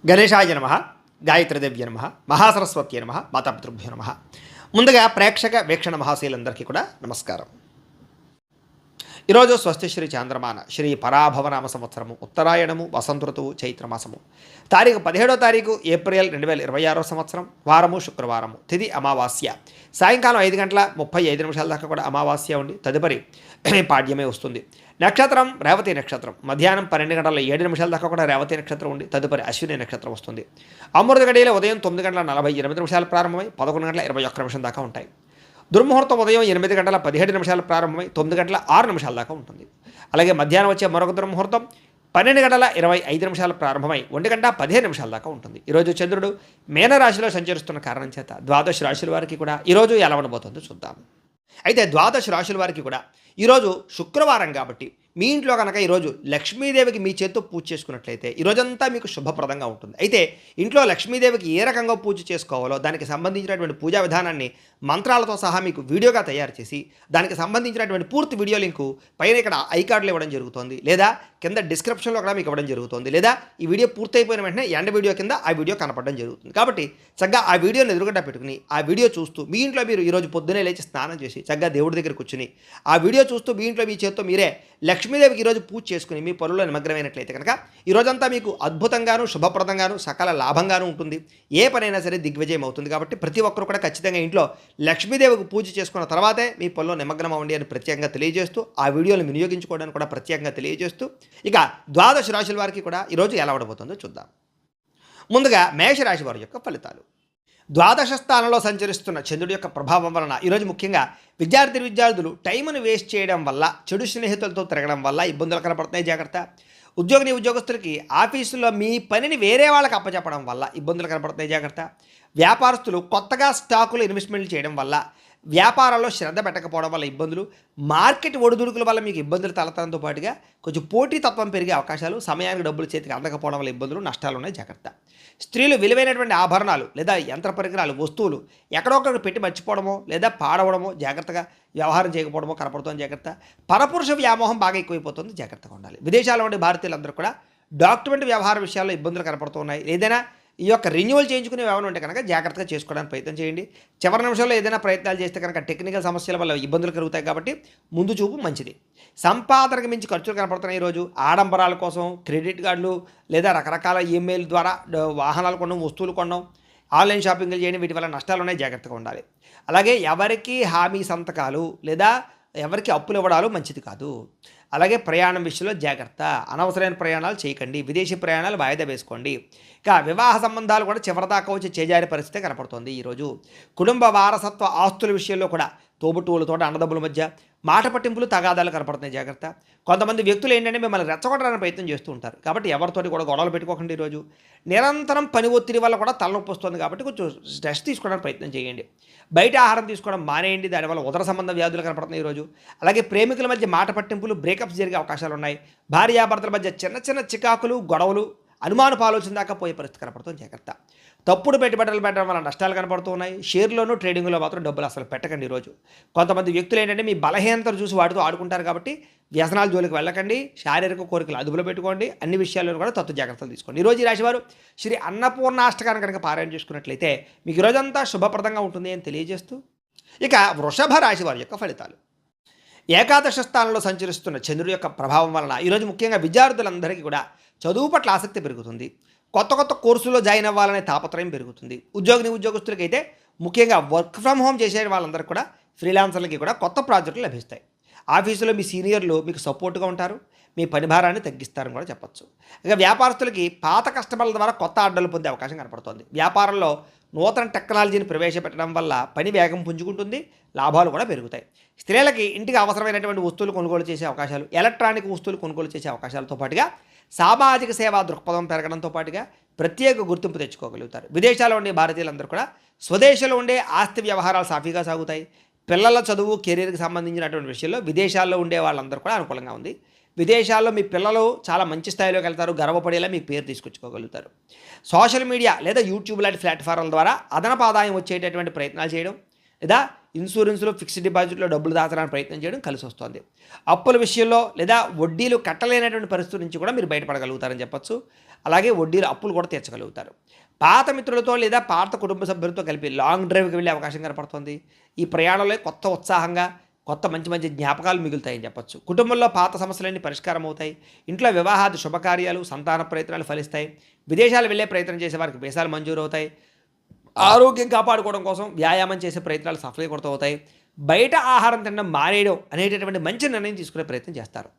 గణేశాయ నమః, గాయత్రీదేవ్య నమః, మహాసరస్వత్యై నమః, మాతాపితృభ్యో నమః. ముందుగా ప్రేక్షక వీక్షణ మహాశీలందరికీ కూడా నమస్కారం. ఈరోజు స్వస్తి శ్రీ చాంద్రమాన శ్రీ పరాభవనామ సంవత్సరము ఉత్తరాయణము వసంత ఋతువు చైత్రమాసము తారీఖు 17వ తారీఖు ఏప్రిల్ 2026 సంవత్సరం వారము శుక్రవారము తిథి అమావాస్య సాయంకాలం 5:35 దాకా కూడా అమావాస్య ఉండి తదుపరి పాడ్యమే వస్తుంది. నక్షత్రం రేవతి నక్షత్రం మధ్యాహ్నం 12:07 దాకా కూడా రేవతి నక్షత్రం ఉండి తదుపరి అశ్విని నక్షత్రం వస్తుంది. అమృత గడియలు ఉదయం 9:48 ప్రారంభమై 11:21 దాకా ఉంటాయి. దుర్ముహూర్తం ఉదయం 8:17 ప్రారంభమై 9:06 దాకా ఉంటుంది. అలాగే మధ్యాహ్నం వచ్చే మరొక దుర్ముహూర్తం 12:25 ప్రారంభమై 1:15 దాకా ఉంటుంది. ఈరోజు చంద్రుడు మీనరాశిలో సంచరిస్తున్న కారణం చేత ద్వాదశ రాశుల వారికి కూడా ఈరోజు ఎలా ఉండబోతుందో చూద్దాం. అయితే ద్వాదశ రాశుల వారికి కూడా ఈరోజు శుక్రవారం కాబట్టి మీ ఇంట్లో కనుక ఈరోజు లక్ష్మీదేవికి మీ చేత్తో పూజ చేసుకున్నట్లయితే ఈరోజంతా మీకు శుభప్రదంగా ఉంటుంది. అయితే ఇంట్లో లక్ష్మీదేవికి ఏ రకంగా పూజ చేసుకోవాలో దానికి సంబంధించినటువంటి పూజా విధానాన్ని మంత్రాలతో సహా మీకు వీడియోగా తయారు చేసి దానికి సంబంధించినటువంటి పూర్తి వీడియో లింకు పైన ఇక్కడ ఐకార్డులో ఇవ్వడం జరుగుతుంది, లేదా కింద డిస్క్రిప్షన్లో కూడా మీకు ఇవ్వడం జరుగుతుంది, లేదా ఈ వీడియో పూర్తయిపోయిన వెంటనే ఎండ్ వీడియో కింద ఆ వీడియో కనపడడం జరుగుతుంది. కాబట్టి చక్కగా ఆ వీడియోని ఎదురుగడ్డ పెట్టుకుని ఆ వీడియో చూస్తూ మీ ఇంట్లో మీరు ఈరోజు పొద్దునే లేచి స్నానం చేసి చక్కగా దేవుడి దగ్గర కూర్చుని ఆ వీడియో చూస్తూ మీ ఇంట్లో మీ చేత్తో మీరే లక్ష్మీదేవికి ఈరోజు పూజ చేసుకుని మీ పనుల్లో నిమగ్నమైనట్లయితే కనుక ఈరోజంతా మీకు అద్భుతంగాను శుభప్రదంగాను సకల లాభంగాను ఉంటుంది. ఏ పనైనా సరే దిగ్విజయం అవుతుంది. కాబట్టి ప్రతి ఒక్కరు కూడా ఖచ్చితంగా ఇంట్లో లక్ష్మీదేవికి పూజ చేసుకున్న తర్వాతే మీ పనుల్లో నిమగ్నం అవ్వండి అని ప్రత్యేకంగా తెలియజేస్తూ ఆ వీడియోని వినియోగించుకోవడానికి కూడా ప్రత్యేకంగా తెలియజేస్తూ ఇక ద్వాదశ రాశుల వారికి కూడా ఈరోజు ఎలా ఉండబోతుందో చూద్దాం. ముందుగా మేషరాశి వారి యొక్క ఫలితాలు. ద్వాదశ స్థానంలో సంచరిస్తున్న చంద్రుడి యొక్క ప్రభావం వలన ఈరోజు ముఖ్యంగా విద్యార్థులు టైంను వేస్ట్ చేయడం వల్ల చెడు స్నేహితులతో తిరగడం వల్ల ఇబ్బందులు కనపడుతున్నాయి, జాగ్రత్త. ఉద్యోగస్తులకి ఆఫీసులో మీ పనిని వేరే వాళ్ళకి అప్పచెప్పడం వల్ల ఇబ్బందులు కనపడుతున్నాయి, జాగ్రత్త. వ్యాపారస్తులు కొత్తగా స్టాకులు ఇన్వెస్ట్మెంట్లు చేయడం వల్ల వ్యాపారాల్లో శ్రద్ధ పెట్టకపోవడం వల్ల ఇబ్బందులు, మార్కెట్ ఒడిదుడుకుల వల్ల మీకు ఇబ్బందులు తలెత్తడంతో పాటుగా కొంచెం పోటీతత్వం పెరిగే అవకాశాలు, సమయానికి డబ్బులు చేతికి అందకపోవడం వల్ల ఇబ్బందులు నష్టాలు ఉన్నాయి, జాగ్రత్త. స్త్రీలు విలువైనటువంటి ఆభరణాలు లేదా యంత్ర పరికరాలు వస్తువులు ఎక్కడొక్కడ పెట్టి మర్చిపోవడమో లేదా పాడవడమో జాగ్రత్తగా వ్యవహారం చేయకపోవడమో కనపడుతుంది, జాగ్రత్త. పరపురుష వ్యామోహం బాగా ఎక్కువైపోతుంది, జాగ్రత్తగా ఉండాలి. విదేశాల్లో ఉండే భారతీయులందరూ కూడా డాక్యుమెంట్ వ్యవహార విషయాల్లో ఇబ్బందులు కనపడుతున్నాయి. ఏదైనా ఈ యొక్క రెన్యువల్ చేయించుకునే వ్యవహారం ఉంటే కనుక జాగ్రత్తగా చేసుకోవడానికి ప్రయత్నం చేయండి. చివరి నిమిషంలో ఏదైనా ప్రయత్నాలు చేస్తే కనుక టెక్నికల్ సమస్యల వల్ల ఇబ్బందులు కలుగుతాయి, కాబట్టి ముందు చూపు మంచిది. సంపాదనకు మించి ఖర్చులు కనపడుతున్నాయి ఈరోజు. ఆడంబరాల కోసం క్రెడిట్ కార్డులు లేదా రకరకాల ఈమెయిల్ ద్వారా వాహనాలు కొనడం, వస్తువులు కొనడం, ఆన్లైన్ షాపింగ్లు చేయడం, వీటి వల్ల నష్టాలు ఉన్నాయి, జాగ్రత్తగా ఉండాలి. అలాగే ఎవరికి హామీ సంతకాలు లేదా ఎవరికి అప్పులు ఇవ్వడాలు మంచిది కాదు. అలాగే ప్రయాణం విషయంలో జాగ్రత్త, అనవసరమైన ప్రయాణాలు చేయకండి, విదేశీ ప్రయాణాలు వాయిదా వేసుకోండి. ఇక వివాహ సంబంధాలు కూడా చివరిదాకా వచ్చి చేజారి పరిస్థితి కనపడుతోంది ఈరోజు. కుటుంబ వారసత్వ ఆస్తుల విషయంలో కూడా తోబుట్టువులతో అన్నదమ్ముల మధ్య మాట పట్టింపులు తగాదాలు కనపడుతున్నాయి, జాగ్రత్త. కొంతమంది వ్యక్తులు ఏంటంటే మిమ్మల్ని రెచ్చగొట్టడానికి ప్రయత్నం చేస్తూ ఉంటారు, కాబట్టి ఎవరితోటి కూడా గొడవలు పెట్టుకోకండి. ఈరోజు నిరంతరం పని ఒత్తిడి వల్ల కూడా తలనొప్పి వస్తుంది, కాబట్టి కొంచెం స్ట్రెస్ తీసుకోవడానికి ప్రయత్నం చేయండి. బయట ఆహారం తీసుకోవడం మానేయండి, దానివల్ల ఉదర సంబంధ వ్యాధులు కనపడుతున్నాయి ఈరోజు. అలాగే ప్రేమికుల మధ్య మాట పట్టింపులు, బ్రేకప్స్ జరిగే అవకాశాలు ఉన్నాయి. భార్యాభర్తల మధ్య చిన్న చిన్న చికాకులు, గొడవలు, అనుమానపు ఆలోచన దాకా పోయే పరిస్థితి కనపడుతుంది, జాగ్రత్త. తప్పుడు పెట్టుబడులు పెట్టడం వల్ల నష్టాలు కనపడుతూ ఉన్నాయి. షేర్లోనూ ట్రేడింగ్లో మాత్రం డబ్బులు అసలు పెట్టకండి ఈరోజు. కొంతమంది వ్యక్తులు ఏంటంటే మీ బలహీనతలు చూసి వాటితో ఆడుకుంటారు, కాబట్టి వ్యసనాల జోలికి వెళ్ళకండి. శారీరక కోరికలు అదుపులో పెట్టుకోండి. అన్ని విషయాల్లో కూడా తత్వ జాగ్రత్తలు తీసుకోండి. ఈరోజు ఈ రాశివారు శ్రీ అన్నపూర్ణాష్టకాన్ని కనుక పారాయణ చేసుకున్నట్లయితే మీకు ఈరోజంతా శుభప్రదంగా ఉంటుంది అని తెలియజేస్తూ ఇక వృషభ రాశి వారి యొక్క ఫలితాలు. ఏకాదశ స్థానంలో సంచరిస్తున్న చంద్రుడి యొక్క ప్రభావం వలన ఈరోజు ముఖ్యంగా విద్యార్థులందరికీ కూడా చదువు పట్ల ఆసక్తి పెరుగుతుంది. కొత్త కోర్సులో జాయిన్ అవ్వాలనే తాపత్రయం పెరుగుతుంది. ఉద్యోగస్తులకైతే ముఖ్యంగా వర్క్ ఫ్రమ్ హోమ్ చేసే వాళ్ళందరికీ కూడా, ఫ్రీలాన్సర్లకి కూడా కొత్త ప్రాజెక్టులు లభిస్తాయి. ఆఫీసులో మీ సీనియర్లు మీకు సపోర్ట్గా ఉంటారు, మీ పని భారాన్ని తగ్గిస్తారని కూడా చెప్పచ్చు. ఇక వ్యాపారస్తులకి పాత కస్టమర్ల ద్వారా కొత్త ఆర్డర్లు పొందే అవకాశం కనపడుతుంది. వ్యాపారంలో నూతన టెక్నాలజీని ప్రవేశపెట్టడం వల్ల పని వేగం పుంజుకుంటుంది, లాభాలు కూడా పెరుగుతాయి. స్త్రీలకి ఇంటికి అవసరమైనటువంటి వస్తువులు కొనుగోలు చేసే అవకాశాలు, ఎలక్ట్రానిక్ వస్తువులు కొనుగోలు చేసే అవకాశాలతో పాటుగా సామాజిక సేవా దృక్పథం పెరగడంతో పాటుగా ప్రత్యేక గుర్తింపు తెచ్చుకోగలుగుతారు. విదేశాల్లో ఉండే భారతీయులందరూ కూడా స్వదేశంలో ఉండే ఆస్తి వ్యవహారాలు సాఫీగా సాగుతాయి. పిల్లల చదువు, కెరీర్కి సంబంధించినటువంటి విషయంలో విదేశాల్లో ఉండే వాళ్ళందరూ కూడా అనుకూలంగా ఉంది. విదేశాల్లో మీ పిల్లలు చాలా మంచి స్థాయిలోకి వెళ్తారు, గర్వపడేలా మీ పేరు తీసుకొచ్చుకోగలుగుతారు. సోషల్ మీడియా లేదా యూట్యూబ్ లాంటి ప్లాట్ఫారాల ద్వారా అదనపు ఆదాయం వచ్చేటటువంటి ప్రయత్నాలు చేయడం, లేదా ఇన్సూరెన్స్లో ఫిక్స్డ్ డిపాజిట్లో డబ్బులు దాచడానికి ప్రయత్నం చేయడం కలిసి వస్తుంది. అప్పుల విషయంలో లేదా వడ్డీలు కట్టలేనటువంటి పరిస్థితి నుంచి కూడా మీరు బయటపడగలుగుతారని చెప్పొచ్చు. అలాగే వడ్డీలు అప్పులు కూడా తీర్చగలుగుతారు. పాత మిత్రులతో లేదా పాత కుటుంబ సభ్యులతో కలిపి లాంగ్ డ్రైవ్కి వెళ్ళే అవకాశం కనపడుతుంది. ఈ ప్రయాణంలో కొత్త ఉత్సాహంగా కొత్త మంచి మంచి జ్ఞాపకాలు మిగులుతాయని చెప్పొచ్చు. కుటుంబంలో పాత సమస్యలన్నీ పరిష్కారం అవుతాయి. ఇంట్లో వివాహాది శుభకార్యాలు, సంతాన ప్రయత్నాలు ఫలిస్తాయి. విదేశాలు వెళ్ళే ప్రయత్నం చేసే వారికి వీసాలు మంజూరు అవుతాయి. ఆరోగ్యం కాపాడుకోవడం కోసం వ్యాయామం చేసే ప్రయత్నాలు సఫలీకృతం అవుతాయి. బయట ఆహారం తినడం మానేయడం అనేటటువంటి మంచి నిర్ణయం తీసుకునే ప్రయత్నం చేస్తారు.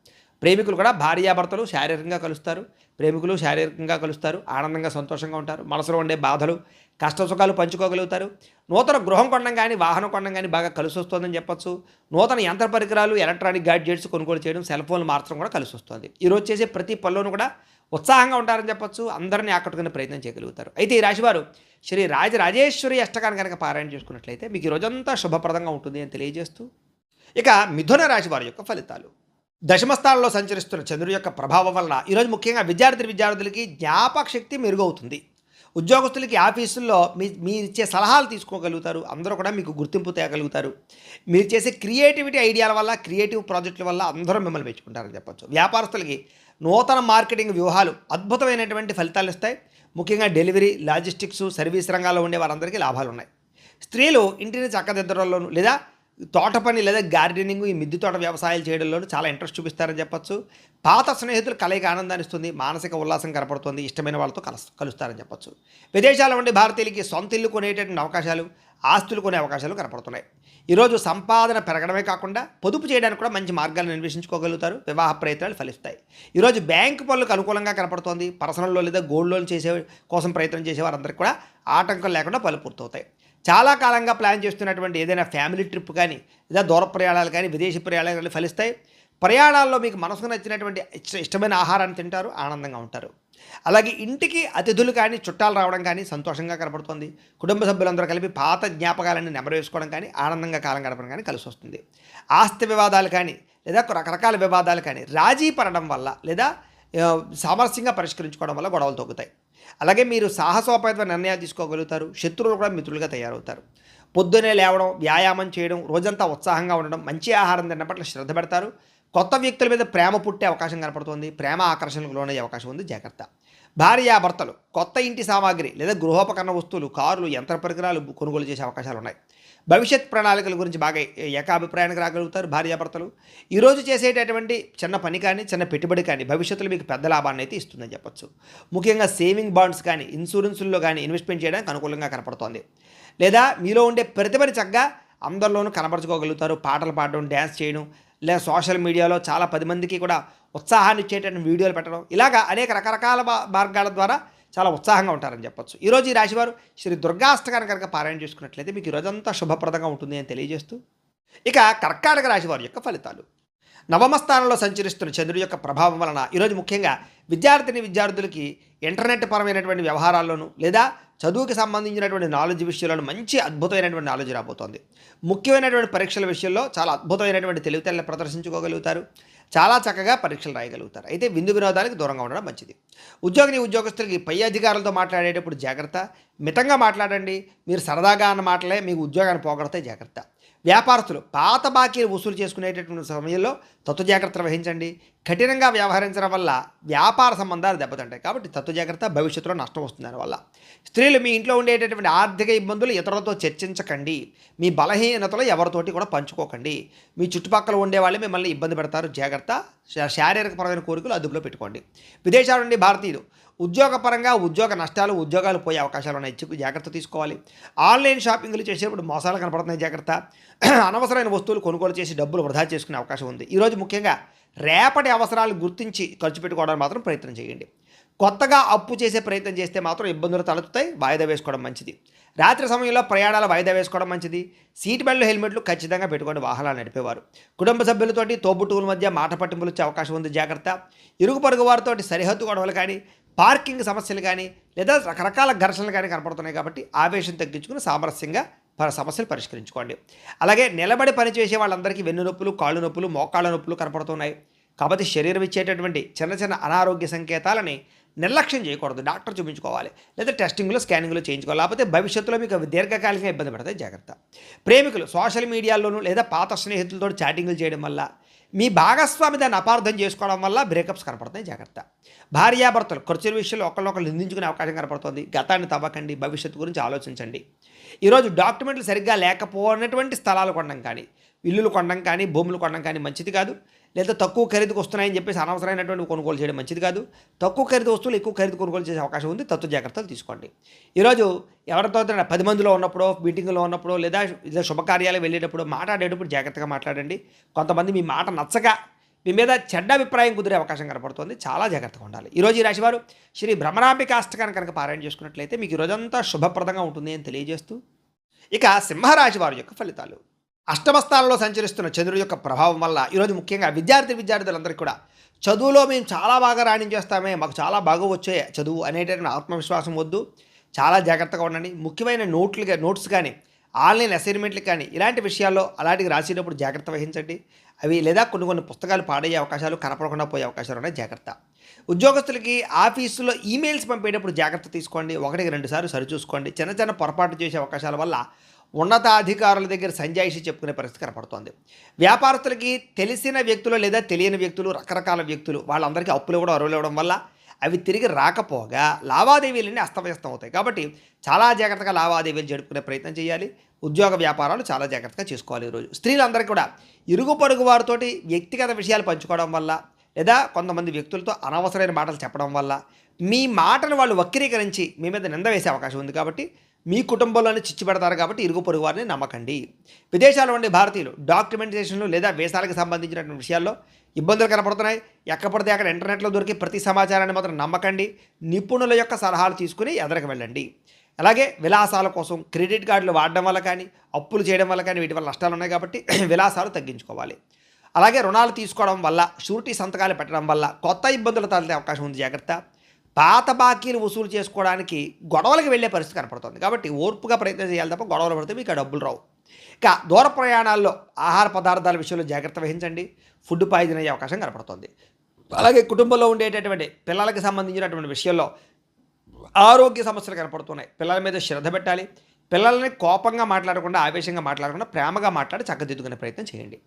ప్రేమికులు కూడా భార్యాభర్తలు శారీరకంగా కలుస్తారు. ప్రేమికులు శారీరకంగా కలుస్తారు, ఆనందంగా సంతోషంగా ఉంటారు. మనసులో ఉండే బాధలు కష్టసుఖాలు పంచుకోగలుగుతారు. నూతన గృహం కొనడం కానీ వాహనం కొనడం కానీ బాగా కలిసి వస్తుందని చెప్పొచ్చు. నూతన యంత్ర పరికరాలు, ఎలక్ట్రానిక్ గ్యాడ్జెట్స్ కొనుగోలు చేయడం, సెల్ ఫోన్లు మార్చడం కూడా కలిసి వస్తుంది. ఈరోజు చేసే ప్రతి పనిలోనూ కూడా ఉత్సాహంగా ఉంటారని చెప్పొచ్చు. అందరినీ ఆకట్టుకునే ప్రయత్నం చేయగలుగుతారు. అయితే ఈ రాశివారు శ్రీ రాజరాజేశ్వరి అష్టకాన్ని కనుక పారాయణ చేసుకున్నట్లయితే మీకు ఈ రోజంతా శుభప్రదంగా ఉంటుంది అని తెలియజేస్తూ, ఇక మిథున రాశి వారి యొక్క ఫలితాలు. దశమ స్థానంలో సంచరిస్తున్న చంద్రుడి యొక్క ప్రభావం వలన ఈరోజు ముఖ్యంగా విద్యార్థులకి జ్ఞాపక శక్తి మెరుగవుతుంది. ఉద్యోగస్తులకి ఆఫీసుల్లో మీరు ఇచ్చే సలహాలు తీసుకోగలుగుతారు. అందరూ కూడా మీకు గుర్తింపు తేగలుగుతారు. మీరు చేసే క్రియేటివిటీ ఐడియాల వల్ల, క్రియేటివ్ ప్రాజెక్టుల వల్ల అందరూ మిమ్మల్ని మెచ్చుకుంటారని చెప్పొచ్చు. వ్యాపారస్తులకి నూతన మార్కెటింగ్ వ్యూహాలు అద్భుతమైనటువంటి ఫలితాలు ఇస్తాయి. ముఖ్యంగా డెలివరీ, లాజిస్టిక్స్, సర్వీస్ రంగాల్లో ఉండే వారందరికీ లాభాలు ఉన్నాయి. స్త్రీలు ఇంటిని చక్కదిద్దడంలోనూ లేదా తోట పని లేదా గార్డెనింగ్, ఈ మిద్దె తోట వ్యవసాయాలు చేయడంలోనూ చాలా ఇంట్రెస్ట్ చూపిస్తారని చెప్పొచ్చు. పాత స్నేహితులు కలయిక ఆనందాన్ని ఇస్తుంది. మానసిక ఉల్లాసం కనపడుతుంది. ఇష్టమైన వాళ్ళతో కలుస్తారని చెప్పొచ్చు. విదేశాల్లో ఉండే భారతీయులకి సొంత ఇల్లు కొనేటటువంటి అవకాశాలు, ఆస్తులు కొనే అవకాశాలు కనపడుతున్నాయి. ఈరోజు సంపాదన పెరగడమే కాకుండా పొదుపు చేయడానికి కూడా మంచి మార్గాలను అన్వేషించుకోగలుగుతారు. వివాహ ప్రయత్నాలు ఫలిస్తాయి. ఈరోజు బ్యాంకు పనులకు అనుకూలంగా కనపడుతోంది. పర్సనల్ లోన్ లేదా గోల్డ్ లోన్ చేసే కోసం ప్రయత్నం చేసే వారందరికీ కూడా ఆటంకం లేకుండా పనులు పూర్తవుతాయి. చాలా కాలంగా ప్లాన్ చేస్తున్నటువంటి ఏదైనా ఫ్యామిలీ ట్రిప్ కానీ లేదా దూర ప్రయాణాలు కానీ విదేశీ ప్రయాణాలు కానీ ఫలిస్తాయి. ప్రయాణాల్లో మీకు మనసుకు నచ్చినటువంటి ఇష్టమైన ఆహారాన్ని తింటారు, ఆనందంగా ఉంటారు. అలాగే ఇంటికి అతిథులు కానీ చుట్టాలు రావడం కానీ సంతోషంగా కనపడుతుంది. కుటుంబ సభ్యులందరూ కలిపి పాత జ్ఞాపకాలన్నీ నెమరేసుకోవడం కానీ ఆనందంగా కాలం గడపడం కానీ కలిసి వస్తుంది. ఆస్తి వివాదాలు కానీ లేదా రకరకాల వివాదాలు కానీ రాజీ పడడం వల్ల లేదా సామరస్యంగా పరిష్కరించుకోవడం వల్ల గొడవలు తగ్గుతాయి. అలాగే మీరు సాహసోపేత నిర్ణయాలు తీసుకోగలుగుతారు. శత్రువులు కూడా మిత్రులుగా తయారవుతారు. పొద్దునే లేవడం, వ్యాయామం చేయడం, రోజంతా ఉత్సాహంగా ఉండడం, మంచి ఆహారం తినడం పట్ల శ్రద్ధ పెడతారు. కొత్త వ్యక్తుల మీద ప్రేమ పుట్టే అవకాశం కనపడుతుంది. ప్రేమ ఆకర్షణకు లోనయ్యే అవకాశం ఉంది, జాగ్రత్త. భార్యాభర్తలు కొత్త ఇంటి సామాగ్రి లేదా గృహోపకరణ వస్తువులు, కార్లు, యంత్ర పరికరాలు కొనుగోలు చేసే అవకాశాలు ఉన్నాయి. భవిష్యత్ ప్రణాళికల గురించి బాగా ఏకాభిప్రాయానికి రాగలుగుతారు భార్యాభర్తలు. ఈరోజు చేసేటటువంటి చిన్న పని కానీ చిన్న పెట్టుబడి కానీ భవిష్యత్తులో మీకు పెద్ద లాభాన్ని అయితే ఇస్తుందని చెప్పొచ్చు. ముఖ్యంగా సేవింగ్ బాండ్స్ కానీ ఇన్సూరెన్సుల్లో కానీ ఇన్వెస్ట్మెంట్ చేయడానికి అనుకూలంగా కనపడుతోంది. లేదా మీలో ఉండే ప్రతిభని చక్కగా అందరిలోనూ కనపరచుకోగలుగుతారు. పాటలు పాడడం, డ్యాన్స్ చేయడం, లేదా సోషల్ మీడియాలో చాలా 10 మందికి కూడా ఉత్సాహాన్ని ఇచ్చేటటువంటి వీడియోలు పెట్టడం, ఇలాగా అనేక రకరకాల మార్గాల ద్వారా చాలా ఉత్సాహంగా ఉంటారని చెప్పొచ్చు. ఈరోజు ఈ రాశివారు శ్రీ దుర్గాష్టకాన్ని కనుక పారాయణ చేసుకున్నట్లయితే మీకు ఈరోజంతా శుభప్రదంగా ఉంటుంది అని తెలియజేస్తూ, ఇక కర్కాటక రాశివారి యొక్క ఫలితాలు. నవమ స్థానంలో సంచరిస్తున్న చంద్రుడి యొక్క ప్రభావం వలన ఈరోజు ముఖ్యంగా విద్యార్థులకి ఇంటర్నెట్ పరమైనటువంటి వ్యవహారాల్లోనూ లేదా చదువుకి సంబంధించినటువంటి నాలెడ్జ్ విషయంలో మంచి అద్భుతమైనటువంటి నాలెడ్జ్ రాబోతోంది. ముఖ్యమైనటువంటి పరీక్షల విషయంలో చాలా అద్భుతమైనటువంటి తెలివితేటలను ప్రదర్శించుకోగలుగుతారు. చాలా చక్కగా పరీక్షలు రాయగలుగుతారు. అయితే విందు వినోదానికి దూరంగా ఉండడం మంచిది. ఉద్యోగస్తులకి పై అధికారులతో మాట్లాడేటప్పుడు జాగ్రత్త. మితంగా మాట్లాడండి. మీరు సరదాగా అన్న మాటలే మీకు ఉద్యోగాన్ని పోగొడతాయి, జాగ్రత్త. వ్యాపారస్తులు పాత బాకీలు వసూలు చేసుకునేటటువంటి సమయంలో జాగ్రత్తలు వహించండి. కఠినంగా వ్యవహరించడం వల్ల వ్యాపార సంబంధాలు దెబ్బతింటాయి. కాబట్టి జాగ్రత్త, భవిష్యత్తులో నష్టం వస్తుంది దానివల్ల. స్త్రీలు మీ ఇంట్లో ఉండేటటువంటి ఆర్థిక ఇబ్బందులు ఇతరులతో చర్చించకండి. మీ బలహీనతలు ఎవరితోటి కూడా పంచుకోకండి. మీ చుట్టుపక్కల ఉండే వాళ్ళే మిమ్మల్ని ఇబ్బంది పెడతారు, జాగ్రత్త. శారీరకపరమైన కోరికలు అదుపులో పెట్టుకోండి. విదేశాల నుండి భారతీయులు ఉద్యోగపరంగా ఉద్యోగ నష్టాలు, ఉద్యోగాలు పోయే అవకాశాలు ఉన్నాయి, జాగ్రత్త తీసుకోవాలి. ఆన్లైన్ షాపింగ్లు చేసేప్పుడు మోసాలు కనపడుతున్నాయి, జాగ్రత్త. అనవసరమైన వస్తువులు కొనుగోలు చేసి డబ్బులు వృధా చేసుకునే అవకాశం ఉంది. ఈరోజు ముఖ్యంగా రేపటి అవసరాలు గుర్తించి ఖర్చు పెట్టుకోవడానికి మాత్రం ప్రయత్నం చేయండి. కొత్తగా అప్పు చేసే ప్రయత్నం చేస్తే మాత్రం ఇబ్బందులు తలెత్తుతాయి, వాయిదా వేసుకోవడం మంచిది. రాత్రి సమయంలో ప్రయాణాలు వాయిదా వేసుకోవడం మంచిది. సీట్ బెల్ట్లు, హెల్మెట్లు ఖచ్చితంగా పెట్టుకొని వాహనాలు నడిపేవారు. కుటుంబ సభ్యులతోటి తోబుట్టువుల మధ్య మాట పట్టింపులు వచ్చే అవకాశం ఉంది, జాగ్రత్త. ఇరుగు పొరుగు వారితో సరిహద్దు గొడవలు కానీ పార్కింగ్ సమస్యలు కానీ లేదా రకరకాల ఘర్షణలు కానీ కనపడుతున్నాయి. కాబట్టి ఆవేశం తగ్గించుకుని సామరస్యంగా సమస్యలు పరిష్కరించుకోండి. అలాగే నిలబడి పనిచేసే వాళ్ళందరికీ వెన్ను నొప్పులు, కాళ్ళు నొప్పులు, మోకాళ్ళ నొప్పులు కనపడుతున్నాయి. కాబట్టి శరీరం ఇచ్చేటటువంటి చిన్న చిన్న అనారోగ్య సంకేతాలని నిర్లక్ష్యం చేయకూడదు. డాక్టర్ చూపించుకోవాలి, లేదా టెస్టింగ్లో స్కానింగ్లో చేయించుకోవాలి. లేకపోతే భవిష్యత్తులో మీకు అవి దీర్ఘకాలికంగా ఇబ్బంది పడతాయి, జాగ్రత్త. ప్రేమికులు సోషల్ మీడియాలోనూ లేదా పాత స్నేహితులతో చాటింగ్లు చేయడం వల్ల, మీ భాగస్వామి దాన్ని అపార్థం చేసుకోవడం వల్ల బ్రేకప్స్ కనపడతాయి, జాగ్రత్త. భార్యాభర్తలు ఖర్చుల విషయంలో ఒకళ్ళొకళ్ళు నిందించుకునే అవకాశం కనపడుతుంది. గతాన్ని తవ్వకండి, భవిష్యత్తు గురించి ఆలోచించండి. ఈరోజు డాక్యుమెంట్లు సరిగ్గా లేకపోయినటువంటి స్థలాలు కొనడం కానీ, ఇల్లులు కొనడం కానీ, భూములు కొనడం కానీ మంచిది కాదు. లేదా తక్కువ ఖరీదుకు వస్తున్నాయని చెప్పేసి అనవసరమైనటువంటి కొనుగోలు చేయడం మంచిది కాదు. తక్కువ ఖరీదు వస్తువులు ఎక్కువ ఖరీదు కొనుగోలు చేసే అవకాశం ఉంది. తత్వ జాగ్రత్తలు తీసుకోండి. ఈరోజు ఎవరితో 10 మందిలో ఉన్నప్పుడో, మీటింగ్లో ఉన్నప్పుడో, లేదా శుభకార్యాలు వెళ్ళేటప్పుడు మాట్లాడేటప్పుడు జాగ్రత్తగా మాట్లాడండి. కొంతమంది మీ మాట నచ్చక మీ మీద చెడ్డ అభిప్రాయం కుదిరే అవకాశం కనపడుతుంది. చాలా జాగ్రత్తగా ఉండాలి. ఈరోజు ఈ రాశివారు శ్రీ భ్రమరాంబికాష్టకాన్ని కనుక పారాయణ చేసుకున్నట్లయితే మీకు ఈరోజంతా శుభప్రదంగా ఉంటుంది అని తెలియజేస్తూ, ఇక సింహరాశి వారి యొక్క ఫలితాలు. అష్టమ స్థానంలో సంచరిస్తున్న చంద్రుడి యొక్క ప్రభావం వల్ల ఈరోజు ముఖ్యంగా విద్యార్థులందరికీ కూడా చదువులో మేము చాలా బాగా రాణించేస్తామే, మాకు చాలా బాగా వచ్చే చదువు అనేటటువంటి ఆత్మవిశ్వాసం వద్దు. చాలా జాగ్రత్తగా ఉండండి. ముఖ్యమైన నోట్స్ కానీ, ఆన్లైన్ అసైన్మెంట్లు కానీ, ఇలాంటి విషయాల్లో అలాంటివి రాసేటప్పుడు జాగ్రత్త వహించండి. అవి లేదా కొన్ని పుస్తకాలు పాడయ్యే అవకాశాలు, కనపడకుండా పోయే అవకాశాలు ఉన్నాయి, జాగ్రత్త. ఉద్యోగస్తులకి ఆఫీసులో ఈమెయిల్స్ పంపేటప్పుడు జాగ్రత్త తీసుకోండి. 1-2 సార్లు సరిచూసుకోండి. చిన్న పొరపాటు చేసే అవకాశాల వల్ల ఉన్నతాధికారుల దగ్గర సంజాయిషి చెప్పుకునే పరిస్థితి కనపడుతోంది. వ్యాపారస్తులకి తెలిసిన వ్యక్తులు లేదా తెలియని వ్యక్తులు, రకరకాల వ్యక్తులు వాళ్ళందరికీ అప్పులు ఇవ్వడం, అరువులు ఇవ్వడం వల్ల అవి తిరిగి రాకపోగా లావాదేవీలన్నీ అస్తవ్యస్తం అవుతాయి. కాబట్టి చాలా జాగ్రత్తగా లావాదేవీలు జరుపుకునే ప్రయత్నం చేయాలి. ఉద్యోగ వ్యాపారాలు చాలా జాగ్రత్తగా చేసుకోవాలి. ఈరోజు స్త్రీలందరికీ కూడా ఇరుగు పొరుగు వారితోటి వ్యక్తిగత విషయాలు పంచుకోవడం వల్ల, లేదా కొంతమంది వ్యక్తులతో అనవసరమైన మాటలు చెప్పడం వల్ల మీ మాటను వాళ్ళు వక్రీకరించి మీ మీద నింద వేసే అవకాశం ఉంది. కాబట్టి మీ కుటుంబంలోనే చిచ్చు పెడతారు. కాబట్టి ఇరుగు పొరుగు వారిని నమ్మకండి. విదేశాల్లో ఉండే భారతీయులు డాక్యుమెంటేషన్లు లేదా వీసాలకు సంబంధించినటువంటి విషయాల్లో ఇబ్బందులు కనపడుతున్నాయి. ఎక్కడిపడితే అక్కడ ఇంటర్నెట్లో దొరికే ప్రతి సమాచారాన్ని మాత్రం నమ్మకండి. నిపుణుల యొక్క సలహాలు తీసుకుని ఎదరికి వెళ్ళండి. అలాగే విలాసాల కోసం క్రెడిట్ కార్డులు వాడడం వల్ల కానీ, అప్పులు చేయడం వల్ల కానీ వీటి వల్ల నష్టాలు ఉన్నాయి. కాబట్టి విలాసాలు తగ్గించుకోవాలి. అలాగే రుణాలు తీసుకోవడం వల్ల, షూరిటీ సంతకాలు పెట్టడం వల్ల కొత్త ఇబ్బందులు తలెత్తే అవకాశం ఉంది, జాగ్రత్త. పాత బాకీలు వసూలు చేసుకోవడానికి గొడవలకు వెళ్ళే పరిస్థితి కనపడుతుంది. కాబట్టి ఓర్పుగా ప్రయత్నం చేయాలి తప్ప గొడవలు పడితే మీకు ఆ డబ్బులు రావు. ఇక దూర ప్రయాణాల్లో ఆహార పదార్థాల విషయంలో జాగ్రత్త వహించండి. ఫుడ్ పాయిజన్ అయ్యే అవకాశం కనపడుతుంది. అలాగే కుటుంబంలో ఉండేటటువంటి పిల్లలకి సంబంధించినటువంటి విషయంలో ఆరోగ్య సమస్యలు కనపడుతున్నాయి. పిల్లల మీద శ్రద్ధ పెట్టాలి. పిల్లల్ని కోపంగా మాట్లాడకుండా, ఆవేశంగా మాట్లాడకుండా ప్రేమగా మాట్లాడి చక్కదిద్దుకునే ప్రయత్నం చేయండి.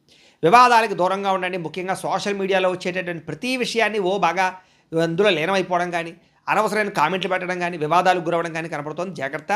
వివాదాలకు దూరంగా ఉండండి. ముఖ్యంగా సోషల్ మీడియాలో వచ్చేటటువంటి ప్రతి విషయాన్ని బాగా అందులో లీనమైపోవడం కానీ, అనవసరమైన కామెంట్లు పెట్టడం కానీ, వివాదాలకు గురవడం కానీ కనపడుతుంది, జాగ్రత్త.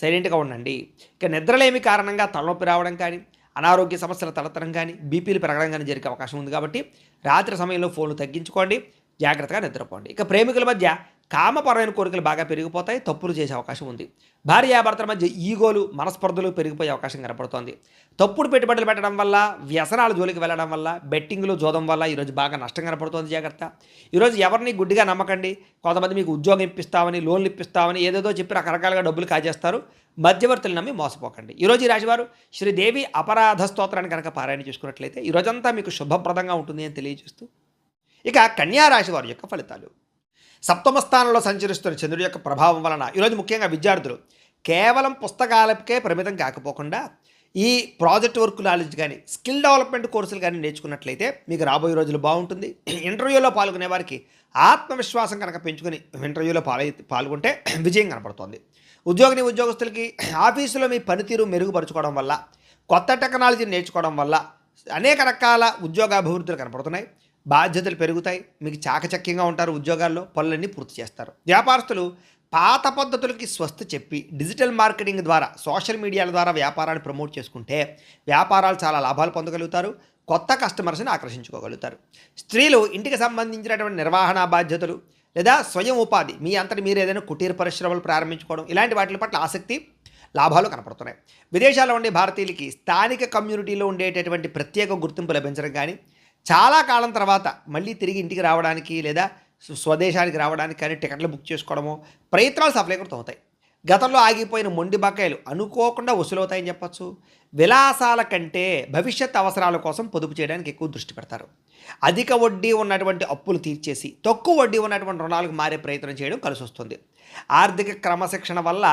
సైలెంట్గా ఉండండి. ఇక నిద్రలేమి కారణంగా తలనొప్పి రావడం కానీ, అనారోగ్య సమస్యలు తలెత్తడం కానీ, బీపీలు పెరగడం కానీ జరిగే అవకాశం ఉంది. కాబట్టి రాత్రి సమయంలో ఫోన్లు తగ్గించుకోండి, జాగ్రత్తగా నిద్రపోండి. ఇక ప్రేమికుల మధ్య కామపరమైన కోరికలు బాగా పెరిగిపోతాయి, తప్పులు చేసే అవకాశం ఉంది. భార్యాభర్తల మధ్య ఈగోలు, మనస్పర్ధలు పెరిగిపోయే అవకాశం కనపడుతోంది. తప్పుడు పెట్టుబడులు పెట్టడం వల్ల, వ్యసనాల జోలికి వెళ్ళడం వల్ల, బెట్టింగ్లు, జోదం వల్ల ఈరోజు బాగా నష్టం కనపడుతోంది, జాగ్రత్త. ఈరోజు ఎవరిని గుడ్డిగా నమ్మకండి. కొంతమంది మీకు ఉద్యోగం ఇప్పిస్తామని, లోన్లు ఇప్పిస్తామని ఏదేదో చెప్పి రకరకాలుగా డబ్బులు కాజేస్తారు. మధ్యవర్తులు నమ్మి మోసపోకండి. ఈరోజు ఈ రాశివారు శ్రీదేవి అపరాధ స్తోత్రాన్ని కనుక పారాయణ చేసుకున్నట్లయితే ఈరోజంతా మీకు శుభప్రదంగా ఉంటుంది అని తెలియజేస్తూ, ఇక కన్యా రాశి వారి యొక్క ఫలితాలు. సప్తమ స్థానంలో సంచరిస్తున్న చంద్రుడి యొక్క ప్రభావం వలన ఈరోజు ముఖ్యంగా విద్యార్థులు కేవలం పుస్తకాలకే పరిమితం కాకపోకుండా ఈ ప్రాజెక్ట్ వర్క్ నాలెడ్జ్ కానీ, స్కిల్ డెవలప్మెంట్ కోర్సులు కానీ నేర్చుకున్నట్లయితే మీకు రాబోయే రోజులు బాగుంటుంది. ఇంటర్వ్యూలో పాల్గొనే వారికి ఆత్మవిశ్వాసం కనుక పెంచుకుని ఇంటర్వ్యూలో పాల్గొంటే విజయం కనపడుతుంది. ఉద్యోగస్తులకి ఆఫీసులో మీ పనితీరు మెరుగుపరుచుకోవడం వల్ల, కొత్త టెక్నాలజీని నేర్చుకోవడం వల్ల అనేక రకాల ఉద్యోగాభివృద్ధులు కనపడుతున్నాయి. బాధ్యతలు పెరుగుతాయి. మీకు చాకచక్యంగా ఉంటారు. ఉద్యోగాల్లో పనులన్నీ పూర్తి చేస్తారు. వ్యాపారస్తులు పాత పద్ధతులకి స్వస్తి చెప్పి డిజిటల్ మార్కెటింగ్ ద్వారా, సోషల్ మీడియాల ద్వారా వ్యాపారాన్ని ప్రమోట్ చేసుకుంటే వ్యాపారాలు చాలా లాభాలు పొందగలుగుతారు. కొత్త కస్టమర్స్ని ఆకర్షించుకోగలుగుతారు. స్త్రీలు ఇంటికి సంబంధించినటువంటి నిర్వహణ బాధ్యతలు లేదా స్వయం ఉపాధి, మీ అంతటి మీరు ఏదైనా కుటీర పరిశ్రమలు ప్రారంభించుకోవడం, ఇలాంటి వాటి పట్ల ఆసక్తి, లాభాలు కనపడుతున్నాయి. విదేశాల్లో ఉండే భారతీయులకి స్థానిక కమ్యూనిటీలో ఉండేటటువంటి ప్రత్యేక గుర్తింపు లభించడం కానీ, చాలా కాలం తర్వాత మళ్ళీ తిరిగి ఇంటికి రావడానికి లేదా స్వదేశానికి రావడానికి కానీ టికెట్లు బుక్ చేసుకోవడము, ప్రయత్నాలు సఫలీకృతం అవుతాయి. గతంలో ఆగిపోయిన మొండి బకాయిలు అనుకోకుండా వసూలవుతాయని చెప్పచ్చు. విలాసాల కంటే భవిష్యత్ అవసరాల కోసం పొదుపు చేయడానికి ఎక్కువ దృష్టి పెడతారు. అధిక వడ్డీ ఉన్నటువంటి అప్పులు తీర్చేసి తక్కువ వడ్డీ ఉన్నటువంటి రుణాలకు మారే ప్రయత్నం చేయడం కలిసి వస్తుంది. ఆర్థిక క్రమశిక్షణ వల్ల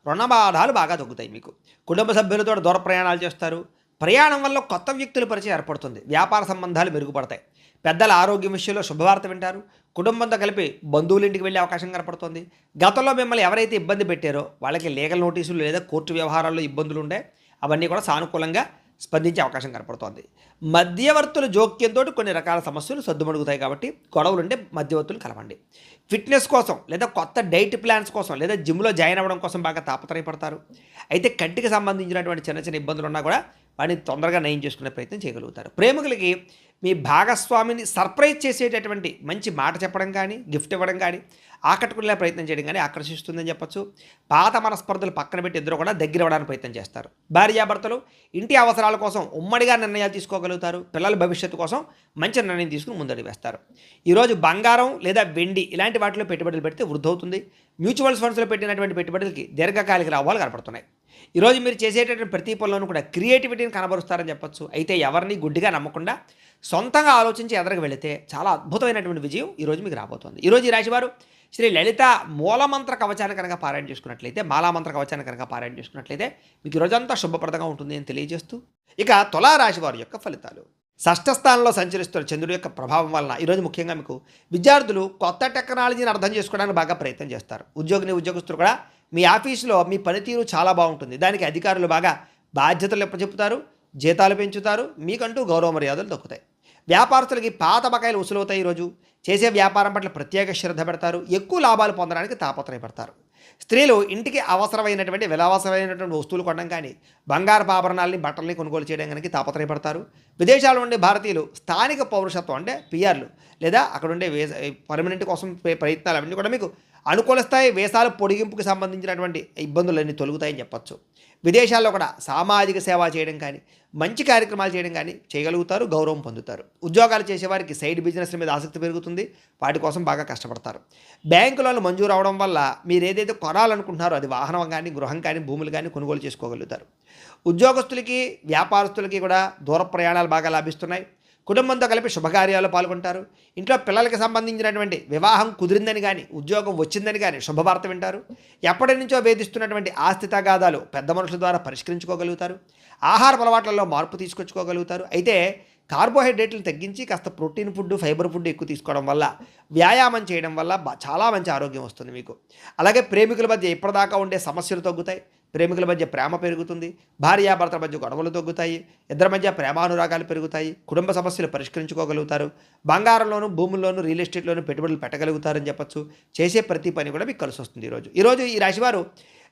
రుణ బాధలు బాగా తగ్గుతాయి. మీకు కుటుంబ సభ్యులతో దూర ప్రయాణాలు చేస్తారు. ప్రయాణం వల్ల కొత్త వ్యక్తుల పరిచయం ఏర్పడుతుంది. వ్యాపార సంబంధాలు మెరుగుపడతాయి. పెద్దల ఆరోగ్యం విషయంలో శుభవార్త వింటారు. కుటుంబంతో కలిపి బంధువుల ఇంటికి వెళ్ళే అవకాశం కనపడుతోంది. గతంలో మిమ్మల్ని ఎవరైతే ఇబ్బంది పెట్టారో వాళ్ళకి లీగల్ నోటీసులు లేదా కోర్టు వ్యవహారాల్లో ఇబ్బందులు ఉండే అవన్నీ కూడా సానుకూలంగా స్పందించే అవకాశం కనపడుతోంది. మధ్యవర్తుల జోక్యంతో కొన్ని రకాల సమస్యలు సద్దుమణుగుతాయి కాబట్టి గొడవలుంటే మధ్యవర్తులు కలవండి. ఫిట్నెస్ కోసం లేదా కొత్త డైట్ ప్లాన్స్ కోసం లేదా జిమ్లో జాయిన్ అవ్వడం కోసం బాగా తాపత్రయపడతారు. అయితే కంటికి సంబంధించినటువంటి చిన్న చిన్న ఇబ్బందులు ఉన్నా కూడా వాటిని తొందరగా నయం చేసుకునే ప్రయత్నం చేయగలుగుతారు. ప్రేమికులకి మీ భాగస్వామిని సర్ప్రైజ్ చేసేటటువంటి మంచి మాట చెప్పడం కానీ, గిఫ్ట్ ఇవ్వడం కానీ, ఆకట్టుకునే ప్రయత్నం చేయడం కానీ ఆకర్షిస్తుందని చెప్పొచ్చు. పాత మనస్పర్ధలు పక్కన పెట్టి ఇద్దరు కూడా దగ్గర అవ్వడానికి ప్రయత్నం చేస్తారు. భార్యాభర్తలు ఇంటి అవసరాల కోసం ఉమ్మడిగా నిర్ణయాలు తీసుకోగలుగుతారు. పిల్లల భవిష్యత్తు కోసం మంచి నిర్ణయం తీసుకుని ముందడుగు వేస్తారు. ఈరోజు బంగారం లేదా వెండి ఇలాంటి వాటిలో పెట్టుబడులు పెడితే వృద్ధి అవుతుంది. మ్యూచువల్ ఫండ్స్లో పెట్టినటువంటి పెట్టుబడులకి దీర్ఘకాలిక లాభాలు కనపడుతున్నాయి. ఈరోజు మీరు చేసేటటువంటి ప్రతి పనులను కూడా క్రియేటివిటీని కనబరుస్తారని చెప్పొచ్చు. అయితే ఎవరిని గుడ్డిగా నమ్మకుండా సొంతంగా ఆలోచించి ఎదరకు వెళితే చాలా అద్భుతమైనటువంటి విజయం ఈరోజు మీకు రాబోతోంది. ఈరోజు ఈ రాశివారు శ్రీ లలిత మూలమంత్ర కవచాన్ని కనుక పారాయణ చేసుకున్నట్లయితే, మాలామంత్ర కవచాన్ని కనుక పారాయణ చేసుకున్నట్లయితే మీకు ఈరోజంతా శుభప్రదంగా ఉంటుంది అని తెలియజేస్తూ, ఇక తులారాశి వారి యొక్క ఫలితాలు. షష్ఠ స్థానంలో సంచరిస్తున్న చంద్రుడి యొక్క ప్రభావం వలన ఈరోజు ముఖ్యంగా మీకు విద్యార్థులు కొత్త టెక్నాలజీని అర్థం చేసుకోవడానికి బాగా ప్రయత్నం చేస్తారు. ఉద్యోగస్తులు కూడా మీ ఆఫీసులో మీ పనితీరు చాలా బాగుంటుంది. దానికి అధికారులు బాగా బాధ్యతలు చెప్తారు, జీతాలు పెంచుతారు, మీకంటూ గౌరవ మర్యాదలు దక్కుతాయి. వ్యాపారస్తులకి పాత బకాయిలు వసూలవుతాయి. ఈరోజు చేసే వ్యాపారం పట్ల ప్రత్యేక శ్రద్ధ పెడతారు. ఎక్కువ లాభాలు పొందడానికి తాపత్రయపడతారు. స్త్రీలు ఇంటికి అవసరమైనటువంటి విలాసమైనటువంటి వస్తువులు కొనడం కానీ, బంగారపు ఆభరణాలని బట్టల్ని కొనుగోలు చేయడం కనుక తాపత్రయపడతారు. విదేశాల్లో ఉండే భారతీయులు స్థానిక పౌరసత్వం అంటే పిఆర్లు లేదా అక్కడ ఉండే పర్మనెంట్ కోసం ప్రయత్నాలు అవన్నీ కూడా మీకు అనుకూలిస్తాయి. వేసాల పొడిగింపుకి సంబంధించినటువంటి ఇబ్బందులన్నీ తొలుగుతాయని చెప్పచ్చు. విదేశాల్లో కూడా సామాజిక సేవ చేయడం కానీ, మంచి కార్యక్రమాలు చేయడం కానీ చేయగలుగుతారు, గౌరవం పొందుతారు. ఉద్యోగాలు చేసేవారికి సైడ్ బిజినెస్ల మీద ఆసక్తి పెరుగుతుంది. వాటి కోసం బాగా కష్టపడతారు. బ్యాంకు లోన్లు మంజూరు అవడం వల్ల మీరు ఏదైతే కొనాలనుకుంటున్నారో అది వాహనం కానీ, గృహం కానీ, భూములు కానీ కొనుగోలు చేసుకోగలుగుతారు. ఉద్యోగస్తులకి, వ్యాపారస్తులకి కూడా దూర ప్రయాణాలు బాగా లాభిస్తున్నాయి. కుటుంబంతో కలిపి శుభకార్యాలు పాల్గొంటారు. ఇంట్లో పిల్లలకి సంబంధించినటువంటి వివాహం కుదిరిందని కానీ, ఉద్యోగం వచ్చిందని కానీ శుభవార్త వింటారు. ఎప్పటి నుంచో వేధిస్తున్నటువంటి ఆస్తి తగాదాలు పెద్ద మనుషుల ద్వారా పరిష్కరించుకోగలుగుతారు. ఆహార అలవాట్లలో మార్పు తీసుకొచ్చుకోగలుగుతారు. అయితే కార్బోహైడ్రేట్లను తగ్గించి కాస్త ప్రోటీన్ ఫుడ్, ఫైబర్ ఫుడ్ ఎక్కువ తీసుకోవడం వల్ల, వ్యాయామం చేయడం వల్ల చాలా మంచి ఆరోగ్యం వస్తుంది మీకు. అలాగే ప్రేమికుల మధ్య ఇప్పటిదాకా ఉండే సమస్యలు తగ్గుతాయి. ప్రేమికుల మధ్య ప్రేమ పెరుగుతుంది. భార్యాభర్తల మధ్య గొడవలు తగ్గుతాయి. ఇద్దరి మధ్య ప్రేమానురాగాలు పెరుగుతాయి. కుటుంబ సమస్యలు పరిష్కరించుకోగలుగుతారు. బంగారంలోను, భూముల్లోనూ, రియల్ ఎస్టేట్లోనూ పెట్టుబడులు పెట్టగలుగుతారని చెప్పచ్చు. చేసే ప్రతి పని కూడా మీకు కలిసి వస్తుంది. ఈరోజు ఈ రాశివారు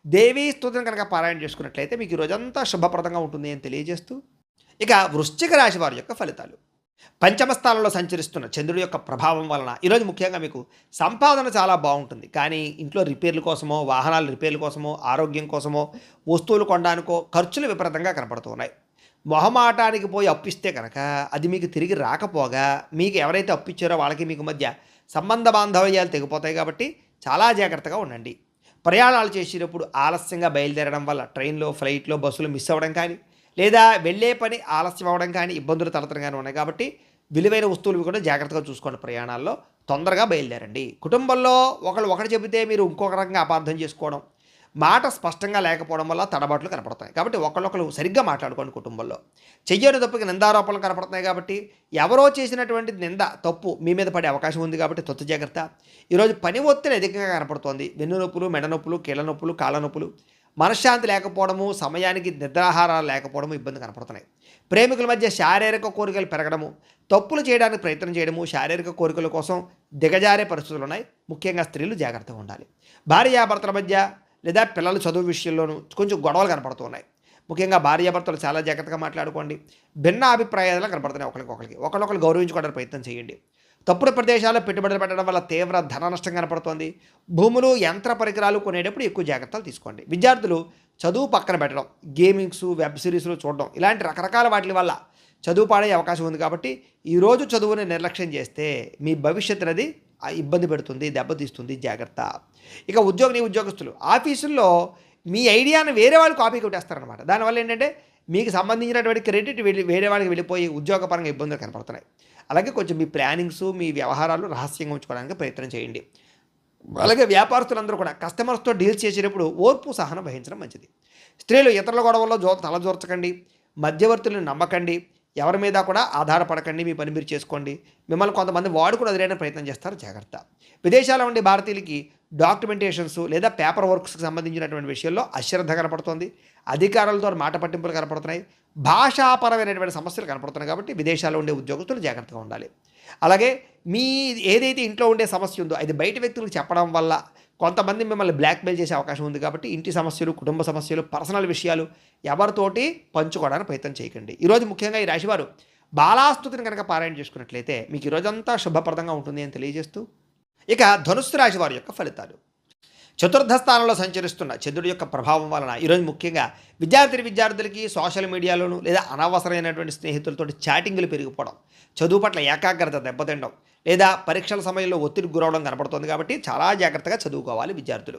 దేవీ స్తుతిని కనుక పారాయణ చేసుకున్నట్లయితే మీకు ఈరోజంతా శుభప్రదంగా ఉంటుంది అని తెలియజేస్తూ, ఇక వృశ్చిక రాశి వారి యొక్క ఫలితాలు. పంచమ స్థానంలో సంచరిస్తున్న చంద్రుడి యొక్క ప్రభావం వలన ఈరోజు ముఖ్యంగా మీకు సంపాదన చాలా బాగుంటుంది. కానీ ఇంట్లో రిపేర్ల కోసమో, వాహనాల రిపేర్ల కోసమో, ఆరోగ్యం కోసమో, వస్తువులు కొనడానికో ఖర్చులు విపరీతంగా కనపడుతున్నాయి. మొహమాటానికి పోయి అప్పిస్తే కనుక అది మీకు తిరిగి రాకపోగా, మీకు ఎవరైతే అప్పిచ్చారో వాళ్ళకి మీకు మధ్య సంబంధ బాంధవ్యాలు తెగిపోతాయి. కాబట్టి చాలా జాగ్రత్తగా ఉండండి. ప్రయాణాలు చేసేటప్పుడు ఆలస్యంగా బయలుదేరడం వల్ల ట్రైన్లో, ఫ్లైట్లో, బస్సులు మిస్ అవ్వడం కానీ, లేదా వెళ్ళే పని ఆలస్యం అవ్వడం కానీ, ఇబ్బందులు తలెత్తడం ఉన్నాయి. కాబట్టి విలువైన వస్తువులు కూడా జాగ్రత్తగా చూసుకోండి. ప్రయాణాల్లో తొందరగా బయలుదేరండి. కుటుంబంలో ఒకటి చెబితే మీరు ఇంకొక రకంగా అపార్థం చేసుకోవడం, మాట స్పష్టంగా లేకపోవడం వల్ల తడబాట్లు కనపడతాయి. కాబట్టి ఒకళ్ళు సరిగ్గా మాట్లాడుకోండి. కుటుంబంలో చెయ్యని తప్పుకి నిందారోపణలు కనపడుతున్నాయి. కాబట్టి ఎవరో చేసినటువంటి నింద, తప్పు మీ మీద పడే అవకాశం ఉంది. కాబట్టి తొత్తు జాగ్రత్త. ఈరోజు పని ఒత్తిడి అధికంగా కనపడుతోంది. వెన్ను నొప్పులు, మెడ నొప్పులు, కీళ్ళ నొప్పులు, కాళ్ళ నొప్పులు, మనశ్శాంతి లేకపోవడము, సమయానికి నిద్రాహారాలు లేకపోవడము ఇబ్బంది కనపడుతున్నాయి. ప్రేమికుల మధ్య శారీరక కోరికలు పెరగడము, తప్పులు చేయడానికి ప్రయత్నం చేయడము, శారీరక కోరికల కోసం దిగజారే పరిస్థితులు ఉన్నాయి. ముఖ్యంగా స్త్రీలు జాగ్రత్తగా ఉండాలి. భార్యాభర్తల మధ్య లేదా పిల్లల చదువు విషయంలోనూ కొంచెం గొడవలు కనపడుతూ ఉన్నాయి. ముఖ్యంగా భార్యాభర్తలు చాలా జాగ్రత్తగా మాట్లాడుకోండి. భిన్న అభిప్రాయాలు కనపడుతున్నాయి. ఒకరికొకరు గౌరవించుకోవడానికి ప్రయత్నం చేయండి. తప్పుడు ప్రదేశాల్లో పెట్టుబడులు పెట్టడం వల్ల తీవ్ర ధన నష్టం కనపడుతోంది. భూములు, యంత్ర పరికరాలు కొనేటప్పుడు ఎక్కువ జాగ్రత్తలు తీసుకోండి. విద్యార్థులు చదువు పక్కన పెట్టడం, గేమింగ్స్, వెబ్ సిరీస్లు చూడడం ఇలాంటి రకరకాల వాటి వల్ల చదువు పాడే అవకాశం ఉంది. కాబట్టి ఈరోజు చదువుని నిర్లక్ష్యం చేస్తే మీ భవిష్యత్తు అనేది ఇబ్బంది పెడుతుంది, దెబ్బతీస్తుంది. జాగ్రత్త. ఇక ఉద్యోగస్తులు ఆఫీసుల్లో మీ ఐడియాను వేరే వాళ్ళు కాపీ కొట్టేస్తారనమాట. దానివల్ల ఏంటంటే మీకు సంబంధించినటువంటి క్రెడిట్ వేరే వాళ్ళకి వెళ్ళిపోయి ఉద్యోగపరంగా ఇబ్బందులు కనపడుతున్నాయి. అలాగే కొంచెం మీ ప్లానింగ్స్, మీ వ్యవహారాలు రహస్యంగా ఉంచుకోవడానికి ప్రయత్నం చేయండి. అలాగే వ్యాపారస్తులందరూ కూడా కస్టమర్స్తో డీల్స్ చేసేటప్పుడు ఓర్పు, సహనం వహించడం మంచిది. స్త్రీలు ఇతరుల గొడవల్లో తలజోర్చకండి. మధ్యవర్తులను నమ్మకండి. ఎవరి మీద కూడా ఆధారపడకండి, మీ పని మీరు చేసుకోండి. మిమ్మల్ని కొంతమంది వాడుకుని వదిలేయడానికి ప్రయత్నం చేస్తారు, జాగ్రత్త. విదేశాల్లో ఉండే భారతీయులకి డాక్యుమెంటేషన్స్ లేదా పేపర్ వర్క్స్కి సంబంధించినటువంటి విషయంలో అశ్రద్ధ కనపడుతోంది. అధికారులతో మాట పట్టింపులు కనపడుతున్నాయి. భాషాపరమైనటువంటి సమస్యలు కనపడుతున్నాయి. కాబట్టి విదేశాల్లో ఉండే ఉద్యోగస్తులు జాగ్రత్తగా ఉండాలి. అలాగే మీ ఏదైతే ఇంట్లో ఉండే సమస్య ఉందో అది బయట వ్యక్తులకు చెప్పడం వల్ల కొంతమంది మిమ్మల్ని బ్లాక్మెయిల్ చేసే అవకాశం ఉంది. కాబట్టి ఇంటి సమస్యలు, కుటుంబ సమస్యలు, పర్సనల్ విషయాలు ఎవరితోటి పంచుకోవడానికి ప్రయత్నం చేయకండి. ఈరోజు ముఖ్యంగా ఈ రాశివారు బాలాస్తుతిని కనుక పారాయణ చేసుకున్నట్లయితే మీకు ఈరోజంతా శుభప్రదంగా ఉంటుంది అని తెలియజేస్తూ, ఇక ధనుస్సు రాశి వారి యొక్క ఫలితాలు. చతుర్థ స్థానంలో సంచరిస్తున్న చంద్రుడి యొక్క ప్రభావం వలన ఈరోజు ముఖ్యంగా విద్యార్థులకి సోషల్ మీడియాలోను లేదా అనవసరమైనటువంటి స్నేహితులతోటి చాటింగ్లు పెరిగిపోవడం, చదువు పట్ల ఏకాగ్రత దెబ్బతినడం లేదా పరీక్షల సమయంలో ఒత్తిడికి గురవడం కనపడుతుంది. కాబట్టి చాలా జాగ్రత్తగా చదువుకోవాలి విద్యార్థులు.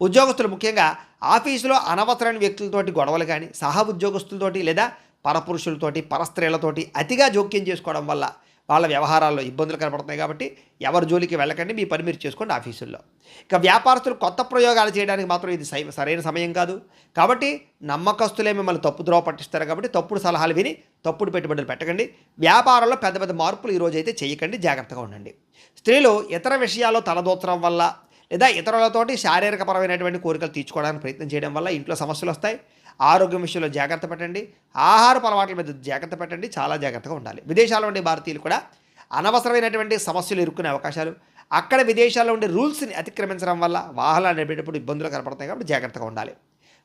ఉద్యోగస్తులు ముఖ్యంగా ఆఫీసులో అనవసరమైన వ్యక్తులతోటి గొడవలు కానీ, సహ ఉద్యోగస్తులతోటి లేదా పరపురుషులతోటి, పరస్త్రీలతోటి అతిగా జోక్యం చేసుకోవడం వల్ల వాళ్ళ వ్యవహారాల్లో ఇబ్బందులు కనపడుతున్నాయి. కాబట్టి ఎవరి జోలికి వెళ్ళకండి, మీ పని మీరు చేసుకోండి ఆఫీసుల్లో. ఇక వ్యాపారస్తులు కొత్త ప్రయోగాలు చేయడానికి మాత్రం ఇది సరైన సమయం కాదు. కాబట్టి నమ్మకస్తులే మిమ్మల్ని తప్పుద్రోవ పట్టిస్తారు. కాబట్టి తప్పుడు సలహాలు విని తప్పుడు పెట్టుబడులు పెట్టకండి. వ్యాపారంలో పెద్ద పెద్ద మార్పులు ఈరోజు అయితే చేయకండి, జాగ్రత్తగా ఉండండి. స్త్రీలు ఇతర విషయాల్లో తలదూచడం వల్ల లేదా ఇతరులతోటి శారీరకపరమైనటువంటి కోరికలు తీర్చుకోవడానికి ప్రయత్నం చేయడం వల్ల ఇంట్లో సమస్యలు వస్తాయి. ఆరోగ్యం విషయంలో జాగ్రత్త పెట్టండి. ఆహారపు అలవాట్ల మీద జాగ్రత్త పెట్టండి, చాలా జాగ్రత్తగా ఉండాలి. విదేశాల్లో ఉండే భారతీయులు కూడా అనవసరమైనటువంటి సమస్యలు ఇరుక్కునే అవకాశాలు, అక్కడ విదేశాల్లో ఉండే రూల్స్ని అతిక్రమించడం వల్ల వాహనాలు నడిపేటప్పుడు ఇబ్బందులు కనపడతాయి. కాబట్టి జాగ్రత్తగా ఉండాలి.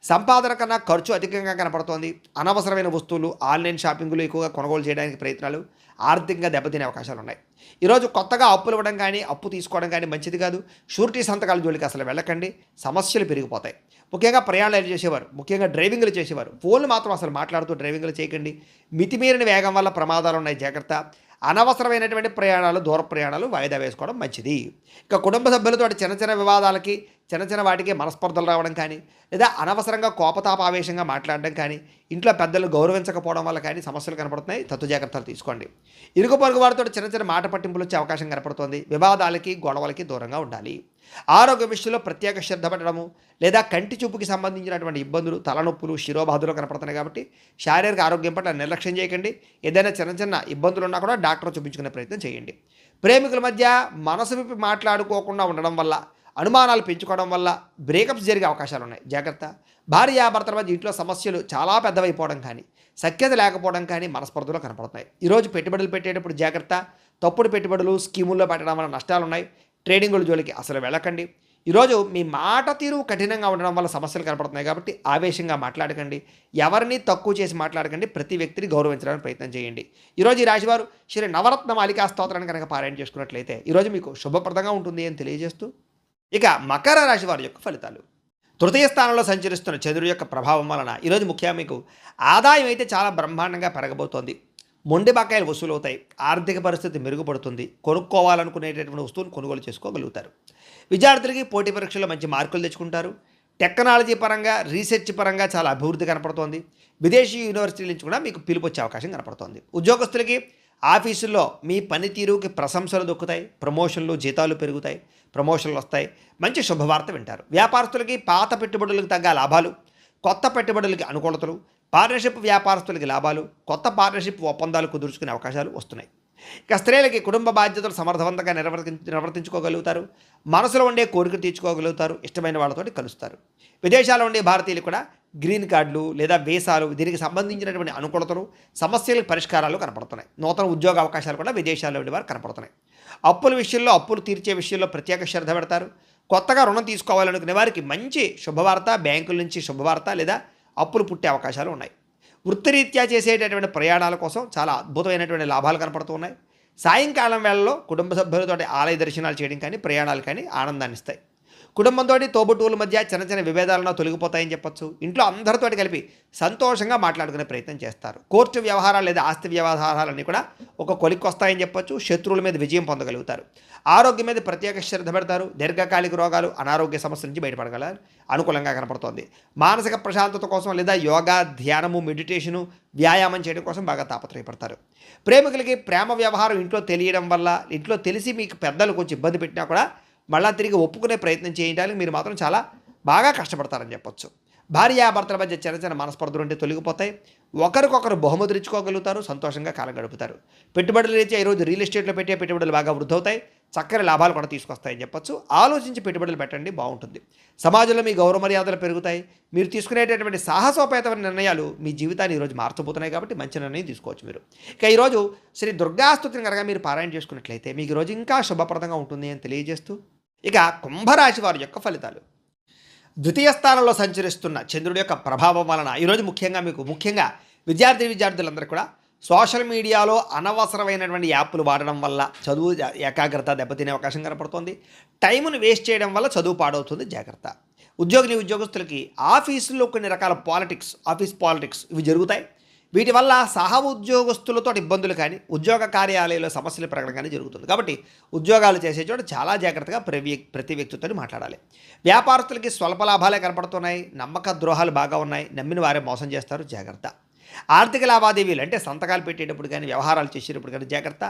సంపాదన కన్నా ఖర్చు అధికంగా కనపడుతోంది. అనవసరమైన వస్తువులు, ఆన్లైన్ షాపింగ్లు ఎక్కువగా కొనుగోలు చేయడానికి ప్రయత్నాలు ఆర్థికంగా దెబ్బతినే అవకాశాలు ఉన్నాయి. ఈరోజు కొత్తగా అప్పులు ఇవ్వడం కానీ, అప్పు తీసుకోవడం కానీ మంచిది కాదు. షూరిటీ సంతకాల జోలికి అసలు వెళ్ళకండి, సమస్యలు పెరిగిపోతాయి. ముఖ్యంగా ప్రయాణాలు చేసేవారు, ముఖ్యంగా డ్రైవింగ్లు చేసేవారు ఫోన్లు మాత్రం అసలు మాట్లాడుతూ డ్రైవింగ్లు చేయకండి. మితిమీరిన వేగం వల్ల ప్రమాదాలు ఉన్నాయి, జాగ్రత్త. అనవసరమైనటువంటి ప్రయాణాలు, దూర ప్రయాణాలు వాయిదా వేసుకోవడం మంచిది. ఇక కుటుంబ సభ్యులతో చిన్న చిన్న వివాదాలకి, చిన్న వాటికి మనస్పర్ధలు రావడం కానీ, లేదా అనవసరంగా కోపతాపావేశంగా మాట్లాడడం కానీ, ఇంట్లో పెద్దలు గౌరవించకపోవడం వల్ల కానీ సమస్యలు కనపడుతున్నాయి. తత్తు జాగ్రత్తలు తీసుకోండి. ఇరుగు పొరుగు వారితో చిన్న మాట పట్టింపులు వచ్చే అవకాశం కనపడుతోంది. వివాదాలకి, గొడవలకి దూరంగా ఉండాలి. ఆరోగ్య విషయంలో ప్రత్యేక శ్రద్ధ పెట్టడము లేదా కంటి చూపుకి సంబంధించినటువంటి ఇబ్బందులు, తలనొప్పులు, శిరోబాధలు కనపడుతున్నాయి. కాబట్టి శారీరక ఆరోగ్యం పట్ల నిర్లక్ష్యం చేయకండి. ఏదైనా చిన్న ఇబ్బందులు ఉన్నా కూడా డాక్టర్ చూపించుకునే ప్రయత్నం చేయండి. ప్రేమికుల మధ్య మనసు విప్పి మాట్లాడుకోకుండా ఉండడం వల్ల, అనుమానాలు పెంచుకోవడం వల్ల బ్రేకప్స్ జరిగే అవకాశాలు ఉన్నాయి, జాగ్రత్త. భార్యాభర్తల మధ్య ఇంట్లో సమస్యలు చాలా పెద్దవైపోవడం కానీ, సఖ్యత లేకపోవడం కానీ మనస్పర్ధలు కనపడుతున్నాయి. ఈరోజు పెట్టుబడులు పెట్టేటప్పుడు జాగ్రత్త. తప్పుడు పెట్టుబడులు, స్కీముల్లో పెట్టడం వల్ల నష్టాలు ఉన్నాయి. ట్రేడింగుల జోలికి అసలు వెళ్ళకండి. ఈరోజు మీ మాట తీరు కఠినంగా ఉండడం వల్ల సమస్యలు కనపడుతున్నాయి. కాబట్టి ఆవేశంగా మాట్లాడకండి, ఎవరిని తక్కువ చేసి మాట్లాడకండి. ప్రతి వ్యక్తిని గౌరవించడానికి ప్రయత్నం చేయండి. ఈరోజు ఈ రాశివారు శ్రీ నవరత్న మాలికా స్తోత్రాన్ని కనుక పారాయణ చేసుకున్నట్లయితే ఈరోజు మీకు శుభప్రదంగా ఉంటుంది అని తెలియజేస్తూ, ఇక మకర రాశి వారి యొక్క ఫలితాలు. తృతీయ స్థానంలో సంచరిస్తున్న చంద్రుడి యొక్క ప్రభావం వలన ఈరోజు ముఖ్యంగా మీకు ఆదాయం అయితే చాలా బ్రహ్మాండంగా పెరగబోతోంది. మొండి బకాయిలు వసూలవుతాయి. ఆర్థిక పరిస్థితి మెరుగుపడుతుంది. కొనుక్కోవాలనుకునేటటువంటి వస్తువును కొనుగోలు చేసుకోగలుగుతారు. విద్యార్థులకి పోటీ పరీక్షల్లో మంచి మార్కులు తెచ్చుకుంటారు. టెక్నాలజీ పరంగా, రీసెర్చ్ పరంగా చాలా అభివృద్ధి కనపడుతోంది. విదేశీ యూనివర్సిటీల నుంచి కూడా మీకు పిలుపు వచ్చే అవకాశం కనపడుతోంది. ఉద్యోగస్తులకి ఆఫీసుల్లో మీ పనితీరుకి ప్రశంసలు దొక్కుతాయి. ప్రమోషన్లు, జీతాలు పెరుగుతాయి, ప్రమోషన్లు వస్తాయి. మంచి శుభవార్త వింటారు. వ్యాపారస్తులకి పాత పెట్టుబడులకు తగ్గ లాభాలు, కొత్త పెట్టుబడులకి అనుకూలతలు, పార్ట్నర్షిప్ వ్యాపారస్తులకి లాభాలు, కొత్త పార్ట్నర్షిప్ ఒప్పందాలు కుదుర్చుకునే అవకాశాలు వస్తున్నాయి. ఇక స్త్రీలకి కుటుంబ బాధ్యతలు సమర్థవంతంగా నిర్వర్తించుకోగలుగుతారు. మనసులో ఉండే కోరిక తీర్చుకోగలుగుతారు. ఇష్టమైన వాళ్ళతోటి కలుస్తారు. విదేశాల్లో ఉండే భారతీయులు కూడా గ్రీన్ కార్డులు లేదా వీసాలు, దీనికి సంబంధించినటువంటి అనుకూలతలు, సమస్యలకు పరిష్కారాలు కనపడుతున్నాయి. నూతన ఉద్యోగ అవకాశాలు కూడా విదేశాల్లో ఉండే వారు కనపడుతున్నాయి. అప్పుల విషయంలో, అప్పులు తీర్చే విషయంలో ప్రత్యేక శ్రద్ధ పెడతారు. కొత్తగా రుణం తీసుకోవాలనుకునే వారికి మంచి శుభవార్త, బ్యాంకుల నుంచి శుభవార్త లేదా అప్పులు పుట్టే అవకాశాలు ఉన్నాయి. వృత్తిరీత్యా చేసేటటువంటి ప్రయాణాల కోసం చాలా అద్భుతమైనటువంటి లాభాలు కనపడుతూ ఉన్నాయి. సాయంకాలం వేళల్లో కుటుంబ సభ్యులతో ఆలయ దర్శనాలు చేయడం కానీ, ప్రయాణాలు కానీ ఆనందాన్ని ఇస్తాయి. కుటుంబంతో, తోబుట్టువుల మధ్య చిన్న విభేదాలను తొలగిపోతాయని చెప్పొచ్చు. ఇంట్లో అందరితోటి కలిపి సంతోషంగా మాట్లాడుకునే ప్రయత్నం చేస్తారు. కోర్టు వ్యవహారాలు లేదా ఆస్తి వ్యవహారాలన్నీ కూడా ఒక కొలిక్కి వస్తాయని చెప్పొచ్చు. శత్రువుల మీద విజయం పొందగలుగుతారు. ఆరోగ్యం మీద ప్రత్యేక శ్రద్ధ పెడతారు. దీర్ఘకాలిక రోగాలు, అనారోగ్య సమస్యల నుంచి బయటపడగల అనుకూలంగా కనపడుతోంది. మానసిక ప్రశాంతత కోసం లేదా యోగా, ధ్యానము, మెడిటేషను, వ్యాయామం చేయడం కోసం బాగా తాపత్రయపడతారు. ప్రేమికులకి ప్రేమ వ్యవహారం ఇంట్లో తెలియడం వల్ల, ఇంట్లో తెలిసి మీకు పెద్దలు కొంచెం ఇబ్బంది పెట్టినా కూడా మళ్ళా తిరిగి ఒప్పుకునే ప్రయత్నం చేయడానికి మీరు మాత్రం చాలా బాగా కష్టపడతారని చెప్పొచ్చు. భార్యాభర్తల మధ్య చిన్న చిన్న మనస్పర్ధలు ఉంటే తొలగిపోతాయి. ఒకరికొకరు బహుమతులు ఇచ్చుకోగలుగుతారు. సంతోషంగా కాలం గడుపుతారు. పెట్టుబడులు రీత్యా ఈరోజు రియల్ ఎస్టేట్లో పెట్టే పెట్టుబడులు బాగా వృద్ధవుతాయి. చక్కని లాభాలు కూడా తీసుకొస్తాయని చెప్పొచ్చు. ఆలోచించి పెట్టుబడులు పెట్టండి, బాగుంటుంది. సమాజంలో మీ గౌరవ మర్యాదలు పెరుగుతాయి. మీరు తీసుకునేటటువంటి సాహసోపేతమైన నిర్ణయాలు మీ జీవితాన్ని ఈరోజు మార్చబోతున్నాయి కాబట్టి మంచి నిర్ణయం తీసుకోవచ్చు మీరు. ఇక ఈరోజు శ్రీ దుర్గాస్తుతిని కనుక మీరు పారాయణ చేసుకున్నట్లయితే మీకు ఈరోజు ఇంకా శుభప్రదంగా ఉంటుంది అని తెలియజేస్తూ, ఇక కుంభరాశి వారి యొక్క ఫలితాలు. ద్వితీయ స్థానంలో సంచరిస్తున్న చంద్రుడి యొక్క ప్రభావం వలన ఈరోజు ముఖ్యంగా విద్యార్థులందరూ కూడా సోషల్ మీడియాలో అనవసరమైనటువంటి యాప్లు వాడడం వల్ల చదువు ఏకాగ్రత దెబ్బతినే అవకాశం కనపడుతుంది. టైమును వేస్ట్ చేయడం వల్ల చదువు పాడవుతుంది, జాగ్రత్త. ఉద్యోగస్తులకి ఆఫీసుల్లో కొన్ని రకాల ఆఫీస్ పాలిటిక్స్ ఇవి జరుగుతాయి. వీటి వల్ల ఉద్యోగస్తులతో ఇబ్బందులు కానీ ఉద్యోగ కార్యాలయంలో సమస్యలు పెరగడం కానీ జరుగుతుంది. కాబట్టి ఉద్యోగాలు చేసే చోట చాలా జాగ్రత్తగా ప్రతి వ్యక్తితో మాట్లాడాలి. వ్యాపారస్తులకి స్వల్ప లాభాలే కనపడుతున్నాయి. నమ్మక ద్రోహాలు బాగా ఉన్నాయి. నమ్మిన వారే మోసం చేస్తారు, జాగ్రత్త. ఆర్థిక లావాదేవీలు అంటే సంతకాలు పెట్టేటప్పుడు కానీ వ్యవహారాలు చేసేటప్పుడు కానీ జాగ్రత్త.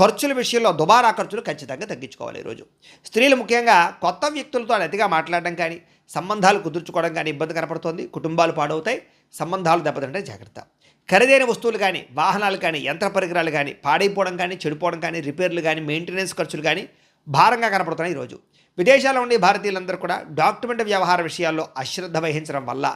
ఖర్చుల విషయంలో దుబారా ఖర్చులు ఖచ్చితంగా తగ్గించుకోవాలి. ఈరోజు స్త్రీలు ముఖ్యంగా కొత్త వ్యక్తులతో అతిగా మాట్లాడడం కానీ సంబంధాలు కుదుర్చుకోవడం కానీ ఇబ్బంది కనపడుతోంది. కుటుంబాలు పాడవుతాయి, సంబంధాలు దెబ్బతింటే జాగ్రత్త. ఖరీదైన వస్తువులు కానీ వాహనాలు కానీ యంత్ర పరికరాలు కానీ పాడైపోవడం కానీ చెడిపోవడం కానీ రిపేర్లు కానీ మెయింటెనెన్స్ ఖర్చులు కానీ భారంగా కనపడుతున్నాయి. ఈరోజు విదేశాల్లో ఉండే భారతీయులందరూ కూడా డాక్యుమెంట్ వ్యవహార విషయాల్లో అశ్రద్ధ వహించడం వల్ల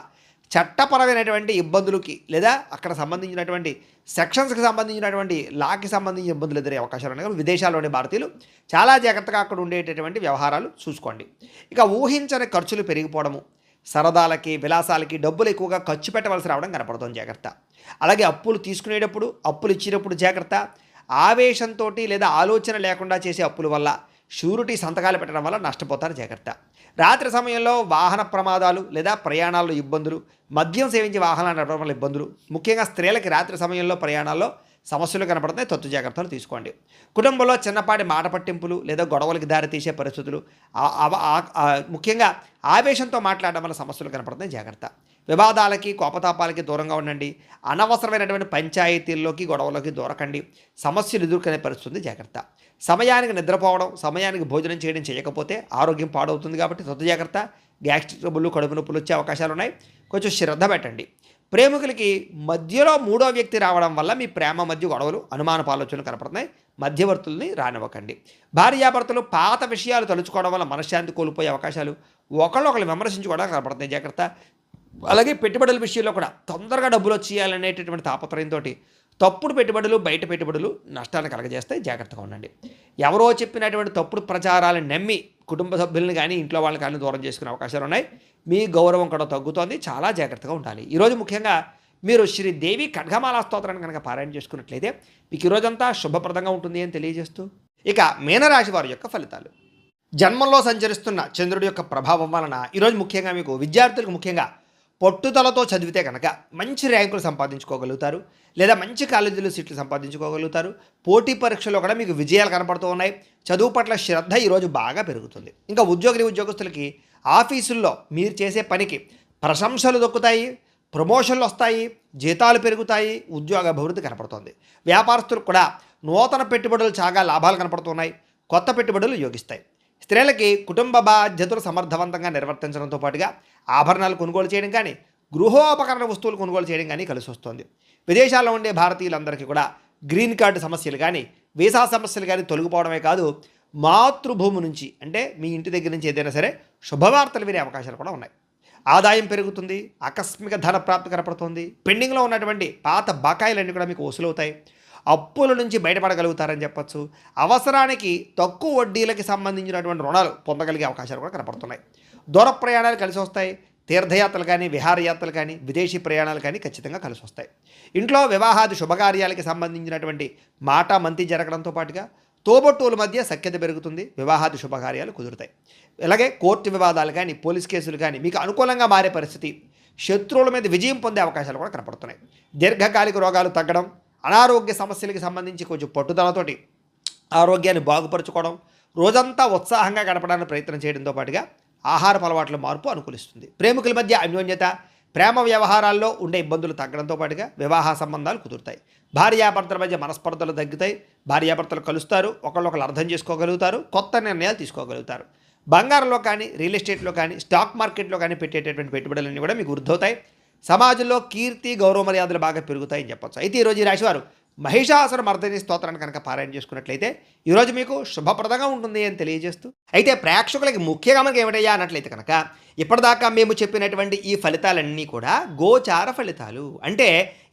చట్టపరమైనటువంటి ఇబ్బందులకి లేదా అక్కడ సంబంధించినటువంటి సెక్షన్స్కి సంబంధించినటువంటి లాకి సంబంధించిన ఇబ్బందులు ఎదురే అవకాశాలు ఉన్నాయి. విదేశాల్లోని భారతీయులు చాలా జాగ్రత్తగా అక్కడ ఉండేటటువంటి వ్యవహారాలు చూసుకోండి. ఇక ఊహించని ఖర్చులు పెరిగిపోవడము, సరదాలకి విలాసాలకి డబ్బులు ఎక్కువగా ఖర్చు పెట్టవలసి రావడం కనపడుతుంది, జాగ్రత్త. అలాగే అప్పులు తీసుకునేటప్పుడు అప్పులు ఇచ్చేటప్పుడు జాగ్రత్త. ఆవేశంతో లేదా ఆలోచన లేకుండా చేసే అప్పుల వల్ల షూరిటీ సంతకాలు పెట్టడం వల్ల నష్టపోతారు, జాగ్రత్త. రాత్రి సమయంలో వాహన ప్రమాదాలు లేదా ప్రయాణాల్లో ఇబ్బందులు, మద్యం సేవించి వాహనాలు నడపడం వల్ల ఇబ్బందులు, ముఖ్యంగా స్త్రీలకి రాత్రి సమయంలో ప్రయాణాల్లో సమస్యలు కనపడుతున్నాయి, తత్తు జాగ్రత్తలు తీసుకోండి. కుటుంబంలో చిన్నపాటి మాట పట్టింపులు లేదా గొడవలకి దారితీసే పరిస్థితులు, ముఖ్యంగా ఆవేశంతో మాట్లాడడం వల్ల సమస్యలు కనపడుతున్నాయి, జాగ్రత్త. వివాదాలకి కోపతాపాలకి దూరంగా ఉండండి. అనవసరమైనటువంటి పంచాయతీల్లోకి గొడవలకి దూరకండి. సమస్యలు ఎదుర్కొనే పరిస్థితుంది, జాగ్రత్త. సమయానికి నిద్రపోవడం, సమయానికి భోజనం చేయకపోతే ఆరోగ్యం పాడవుతుంది కాబట్టి తత్తు జాగ్రత్త. గ్యాస్ట్రిక్ ట్రబుల్, కడుపు నొప్పులు వచ్చే అవకాశాలు ఉన్నాయి, కొంచెం శ్రద్ధ పెట్టండి. ప్రేమికులకి మధ్యలో మూడో వ్యక్తి రావడం వల్ల మీ ప్రేమ మధ్య గొడవలు, అనుమానపు ఆలోచనలు కనపడుతున్నాయి, మధ్యవర్తుల్ని రానివ్వకండి. భార్యాభర్తలు పాత విషయాలు తలుచుకోవడం వల్ల మనశ్శాంతి కోల్పోయే అవకాశాలు, ఒకళ్ళు విమర్శించుకోవడం కనపడుతున్నాయి, జాగ్రత్త. అలాగే పెట్టుబడుల విషయంలో కూడా తొందరగా డబ్బులు వచ్చేయాలనేటటువంటి తాపత్రయంతో తప్పుడు పెట్టుబడులు, బయట పెట్టుబడులు నష్టాన్ని కలగజేస్తాయి, జాగ్రత్తగా ఉండండి. ఎవరో చెప్పినటువంటి తప్పుడు ప్రచారాలను నమ్మి కుటుంబ సభ్యులను కానీ ఇంట్లో వాళ్ళని కానీ దూరం చేసుకునే అవకాశాలు ఉన్నాయి. మీ గౌరవం కూడా తగ్గుతోంది, చాలా జాగ్రత్తగా ఉండాలి. ఈరోజు ముఖ్యంగా మీరు శ్రీదేవి ఖడ్గమాలా స్తోత్రాన్ని కనుక పారాయణ చేసుకున్నట్లయితే మీకు ఈరోజంతా శుభప్రదంగా ఉంటుంది అని తెలియజేస్తూ, ఇక మీనరాశి వారి యొక్క ఫలితాలు. జన్మంలో సంచరిస్తున్న చంద్రుడి యొక్క ప్రభావం వలన ఈరోజు ముఖ్యంగా మీకు విద్యార్థులకు ముఖ్యంగా పట్టుదలతో చదివితే కనుక మంచి ర్యాంకులు సంపాదించుకోగలుగుతారు లేదా మంచి కాలేజీలో సీట్లు సంపాదించుకోగలుగుతారు. పోటీ పరీక్షలో కూడా మీకు విజయాలు కనపడుతూ ఉన్నాయి. చదువు పట్ల శ్రద్ధ ఈరోజు బాగా పెరుగుతుంది. ఇంకా ఉద్యోగస్తులకి ఆఫీసుల్లో మీరు చేసే పనికి ప్రశంసలు దొక్కుతాయి, ప్రమోషన్లు వస్తాయి, జీతాలు పెరుగుతాయి, ఉద్యోగ అభివృద్ధి కనపడుతుంది. వ్యాపారస్తులకు కూడా నూతన పెట్టుబడులు చాలా లాభాలు కనపడుతున్నాయి, కొత్త పెట్టుబడులు యోగిస్తాయి. స్త్రీలకి కుటుంబ బాధ్యతలు సమర్థవంతంగా నిర్వర్తించడంతో పాటుగా ఆభరణాలు కొనుగోలు చేయడం కానీ గృహోపకరణ వస్తువులు కొనుగోలు చేయడం కానీ కలిసి వస్తుంది. విదేశాల్లో ఉండే భారతీయులందరికీ కూడా గ్రీన్ కార్డు సమస్యలు కానీ వీసా సమస్యలు కానీ తొలగిపోవడమే కాదు, మాతృభూమి నుంచి అంటే మీ ఇంటి దగ్గర నుంచి ఏదైనా సరే శుభవార్తలు వినే అవకాశాలు కూడా ఉన్నాయి. ఆదాయం పెరుగుతుంది, ఆకస్మిక ధన ప్రాప్తి కనపడుతుంది. పెండింగ్లో ఉన్నటువంటి పాత బకాయిలన్నీ కూడా మీకు వసూలవుతాయి. అప్పుల నుంచి బయటపడగలుగుతారని చెప్పచ్చు. అవసరానికి తక్కువ వడ్డీలకి సంబంధించినటువంటి రుణాలు పొందగలిగే అవకాశాలు కూడా కనపడుతున్నాయి. దూర ప్రయాణాలు కలిసి వస్తాయి. తీర్థయాత్రలు కానీ విహారయాత్రలు కానీ విదేశీ ప్రయాణాలు కానీ ఖచ్చితంగా కలిసి వస్తాయి. ఇంట్లో వివాహాది శుభకార్యాలకి సంబంధించినటువంటి మాట మంతి జరగడంతో పాటుగా తోబొట్టువుల మధ్య సఖ్యత పెరుగుతుంది. వివాహాది శుభకార్యాలు కుదురుతాయి. అలాగే కోర్టు వివాదాలు కానీ పోలీస్ కేసులు కానీ మీకు అనుకూలంగా మారే పరిస్థితి, శత్రువుల మీద విజయం పొందే అవకాశాలు కూడా కనపడుతున్నాయి. దీర్ఘకాలిక రోగాలు తగ్గడం, అనారోగ్య సమస్యలకు సంబంధించి కొంచెం పట్టుదలతోటి ఆరోగ్యాన్ని బాగుపరుచుకోవడం, రోజంతా ఉత్సాహంగా గడపడానికి ప్రయత్నం చేయడంతో పాటుగా ఆహారపు అలవాట్ల మార్పు అనుకూలిస్తుంది. ప్రేమికుల మధ్య అన్యోన్యత, ప్రేమ వ్యవహారాల్లో ఉండే ఇబ్బందులు తగ్గడంతో పాటుగా వివాహ సంబంధాలు కుదురుతాయి. భార్యాభర్తల మధ్య మనస్పర్ధలు తగ్గుతాయి. భార్యాభర్తలు కలుస్తారు, ఒకళ్ళొకళ్ళు అర్థం చేసుకోగలుగుతారు, కొత్త నిర్ణయాలు తీసుకోగలుగుతారు. బంగారంలో కానీ, రియల్ ఎస్టేట్‌లో కానీ, స్టాక్ మార్కెట్‌లో కానీ పెట్టేటటువంటి పెట్టుబడులన్నీ కూడా మీకు వృద్ధవుతాయి. సమాజంలో కీర్తి, గౌరవ మర్యాదలు బాగా పెరుగుతాయని చెప్పొచ్చు. అయితే ఈరోజు ఈ రాశివారు మహిషాసుర మర్దిని స్తోత్రాన్ని కనుక పారాయణ చేసుకున్నట్లయితే ఈరోజు మీకు శుభప్రదంగా ఉంటుంది అని తెలియజేస్తూ, అయితే ప్రేక్షకులకి ముఖ్యంగా మనకి ఏమిటయ్యా అన్నట్లయితే కనుక ఇప్పటిదాకా మేము చెప్పినటువంటి ఈ ఫలితాలన్నీ కూడా గోచార ఫలితాలు. అంటే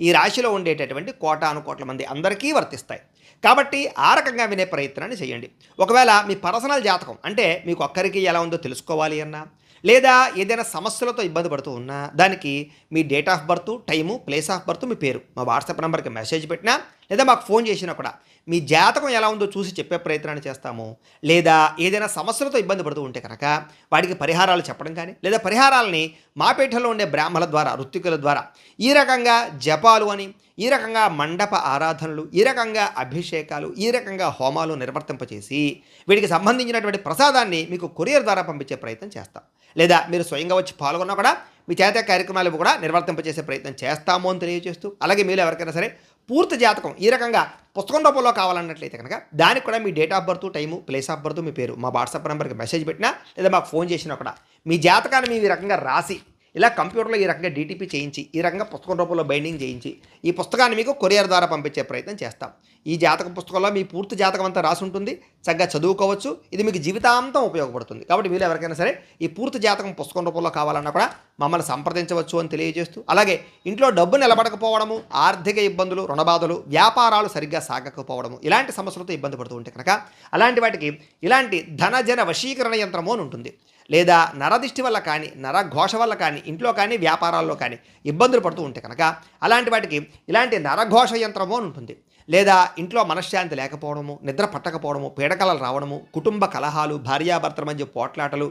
ఈ రాశిలో ఉండేటటువంటి కోటాను కోట్ల మంది అందరికీ వర్తిస్తాయి. కాబట్టి ఆ రకంగా వినే ప్రయత్నాన్ని చేయండి. ఒకవేళ మీ పర్సనల్ జాతకం అంటే మీకు ఒక్కరికి ఎలా ఉందో తెలుసుకోవాలి అన్నా, లేదా ఏదైనా సమస్యలతో ఇబ్బంది పడుతూ ఉన్నా దానికి మీ date of birth, time, place of birth, మీ పేరు మా వాట్సాప్ నెంబర్కి మెసేజ్ పెట్టినా లేదా మాకు ఫోన్ చేసినా కూడా మీ జాతకం ఎలా ఉందో చూసి చెప్పే ప్రయత్నాన్ని చేస్తాము. లేదా ఏదైనా సమస్యలతో ఇబ్బంది పడుతూ ఉంటే కనుక వాటికి పరిహారాలు చెప్పడం కానీ, లేదా పరిహారాలని మా పీఠంలో ఉండే బ్రాహ్మణుల ద్వారా, ఋత్వికుల ద్వారా ఈ రకంగా జపాలు అని, ఈ రకంగా మండప ఆరాధనలు, ఈ రకంగా అభిషేకాలు, ఈ రకంగా హోమాలు నిర్వర్తింపచేసి వీటికి సంబంధించినటువంటి ప్రసాదాన్ని మీకు కొరియర్ ద్వారా పంపించే ప్రయత్నం చేస్తాం. లేదా మీరు స్వయంగా వచ్చి పాల్గొన్నా కూడా మీ చేత కార్యక్రమాలు కూడా నిర్వర్తింపచేసే ప్రయత్నం చేస్తాము అని తెలియజేస్తూ, అలాగే మీరు ఎవరికైనా సరే పూర్తి జాతకం ఈ రకంగా పుస్తకం రూపంలో కావాలన్నట్లయితే కనుక దానికి కూడా మీ date of birth, time, place of birth, మీ పేరు మా వాట్సాప్ నెంబర్కి మెసేజ్ పెట్టినా లేదా మాకు ఫోన్ చేసినా కూడా మీ జాతకాన్ని మీ ఈ రకంగా రాసి ఇలా కంప్యూటర్లో ఈ రకంగా డీటీపీ చేయించి ఈ రకంగా పుస్తకం రూపంలో బైండింగ్ చేయించి ఈ పుస్తకాన్ని మీకు కొరియర్ ద్వారా పంపించే ప్రయత్నం చేస్తాం. ఈ జాతక పుస్తకంలో మీ పూర్తి జాతకం అంతా రాసి ఉంటుంది. చక్కగా చదువుకోవచ్చు. ఇది మీకు జీవితాంతం ఉపయోగపడుతుంది. కాబట్టి మీరు ఎవరికైనా సరే ఈ పూర్తి జాతకం పుస్తకం రూపంలో కావాలన్నా కూడా మమ్మల్ని సంప్రదించవచ్చు అని తెలియజేస్తూ, అలాగే ఇంట్లో డబ్బు నిలబడకపోవడము, ఆర్థిక ఇబ్బందులు, రుణబాధలు, వ్యాపారాలు సరిగ్గా సాగకపోవడము ఇలాంటి సమస్యలతో ఇబ్బంది పడుతూ ఉంటే కనుక అలాంటి వాటికి ఇలాంటి ధనజన వశీకరణ యంత్రము అని ఉంటుంది. లేదా నరదిష్టి వల్ల కానీ, నరఘోష వల్ల కానీ, ఇంట్లో కానీ, వ్యాపారాల్లో కానీ ఇబ్బందులు పడుతూ ఉంటే కనుక అలాంటి వాటికి ఇలాంటి నరఘోష యంత్రము అని ఉంటుంది. లేదా ఇంట్లో మనశ్శాంతి లేకపోవడము, నిద్ర పట్టకపోవడము, పీడకలలు రావడము, కుటుంబ కలహాలు, భార్యాభర్తల మధ్య పోట్లాటలు,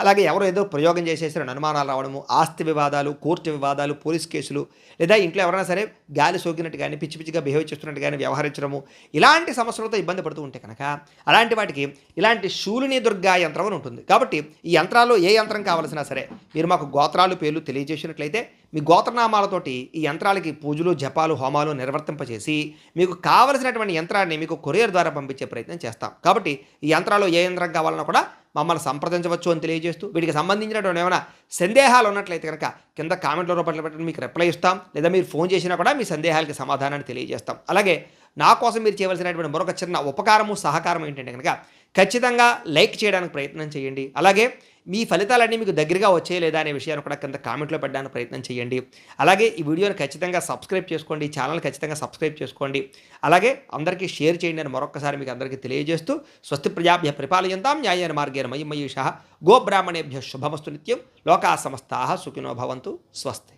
అలాగే ఎవరో ఏదో ప్రయోగం చేసేసిన అనుమానాలు రావడము, ఆస్తి వివాదాలు, కోర్టు వివాదాలు, పోలీస్ కేసులు, లేదా ఇంట్లో ఎవరైనా సరే గాలి సోకినట్టు కానీ, పిచ్చి పిచ్చిగా బిహేవ్ చేస్తున్నట్టు కానీ వ్యవహరించడము, ఇలాంటి సమస్యలతో ఇబ్బంది పడుతూ ఉంటే కనుక అలాంటి వాటికి ఇలాంటి శూలిని దుర్గా యంత్రం అని ఉంటుంది. కాబట్టి ఈ యంత్రాల్లో ఏ యంత్రం కావాల్సినా సరే మీరు మాకు గోత్రాలు, పేర్లు తెలియజేసినట్లయితే మీ గోత్రనామాలతోటి ఈ యంత్రాలకి పూజలు, జపాలు, హోమాలు నిర్వర్తింపచేసి మీకు కావలసినటువంటి యంత్రాన్ని మీకు కొరియర్ ద్వారా పంపించే ప్రయత్నం చేస్తాం. కాబట్టి ఈ యంత్రాలు ఏ యంత్రం కావాలన్నా కూడా మమ్మల్ని సంప్రదించవచ్చు అని తెలియజేస్తూ, వీటికి సంబంధించినటువంటి ఏమైనా సందేహాలు ఉన్నట్లయితే కనుక కింద కామెంట్ల రూపంలో పెట్టండి, మీకు రిప్లై ఇస్తాం. లేదా మీరు ఫోన్ చేసినా కూడా మీ సందేహాలకి సమాధానాన్ని తెలియజేస్తాం. అలాగే నా కోసం మీరు చేయవలసినటువంటి మరొక చిన్న ఉపకారము, సహకారం ఏంటంటే కనుక ఖచ్చితంగా లైక్ చేయడానికి ప్రయత్నం చేయండి. అలాగే మీ ఫలితాలన్నీ మీకు దగ్గరగా వచ్చాయి లేదా అనే విషయాన్ని కూడా కింద కామెంట్లో పెట్టడానికి ప్రయత్నం చేయండి. అలాగే ఈ వీడియోని ఖచ్చితంగా సబ్స్క్రైబ్ చేసుకోండి, ఛానల్ ఖచ్చితంగా సబ్స్క్రైబ్ చేసుకోండి. అలాగే అందరికీ షేర్ చేయండి అని మరొకసారి మీకు అందరికీ తెలియజేస్తూ, స్వస్తి ప్రజాభ్య పరిపాలయంతాం న్యాయేన మార్గేణ మయీ మయూషః గోబ్రాహ్మణేభ్య శుభమస్తు నిత్యం లోకా సమస్తాః సుఖినో భవంతు. స్వస్తి.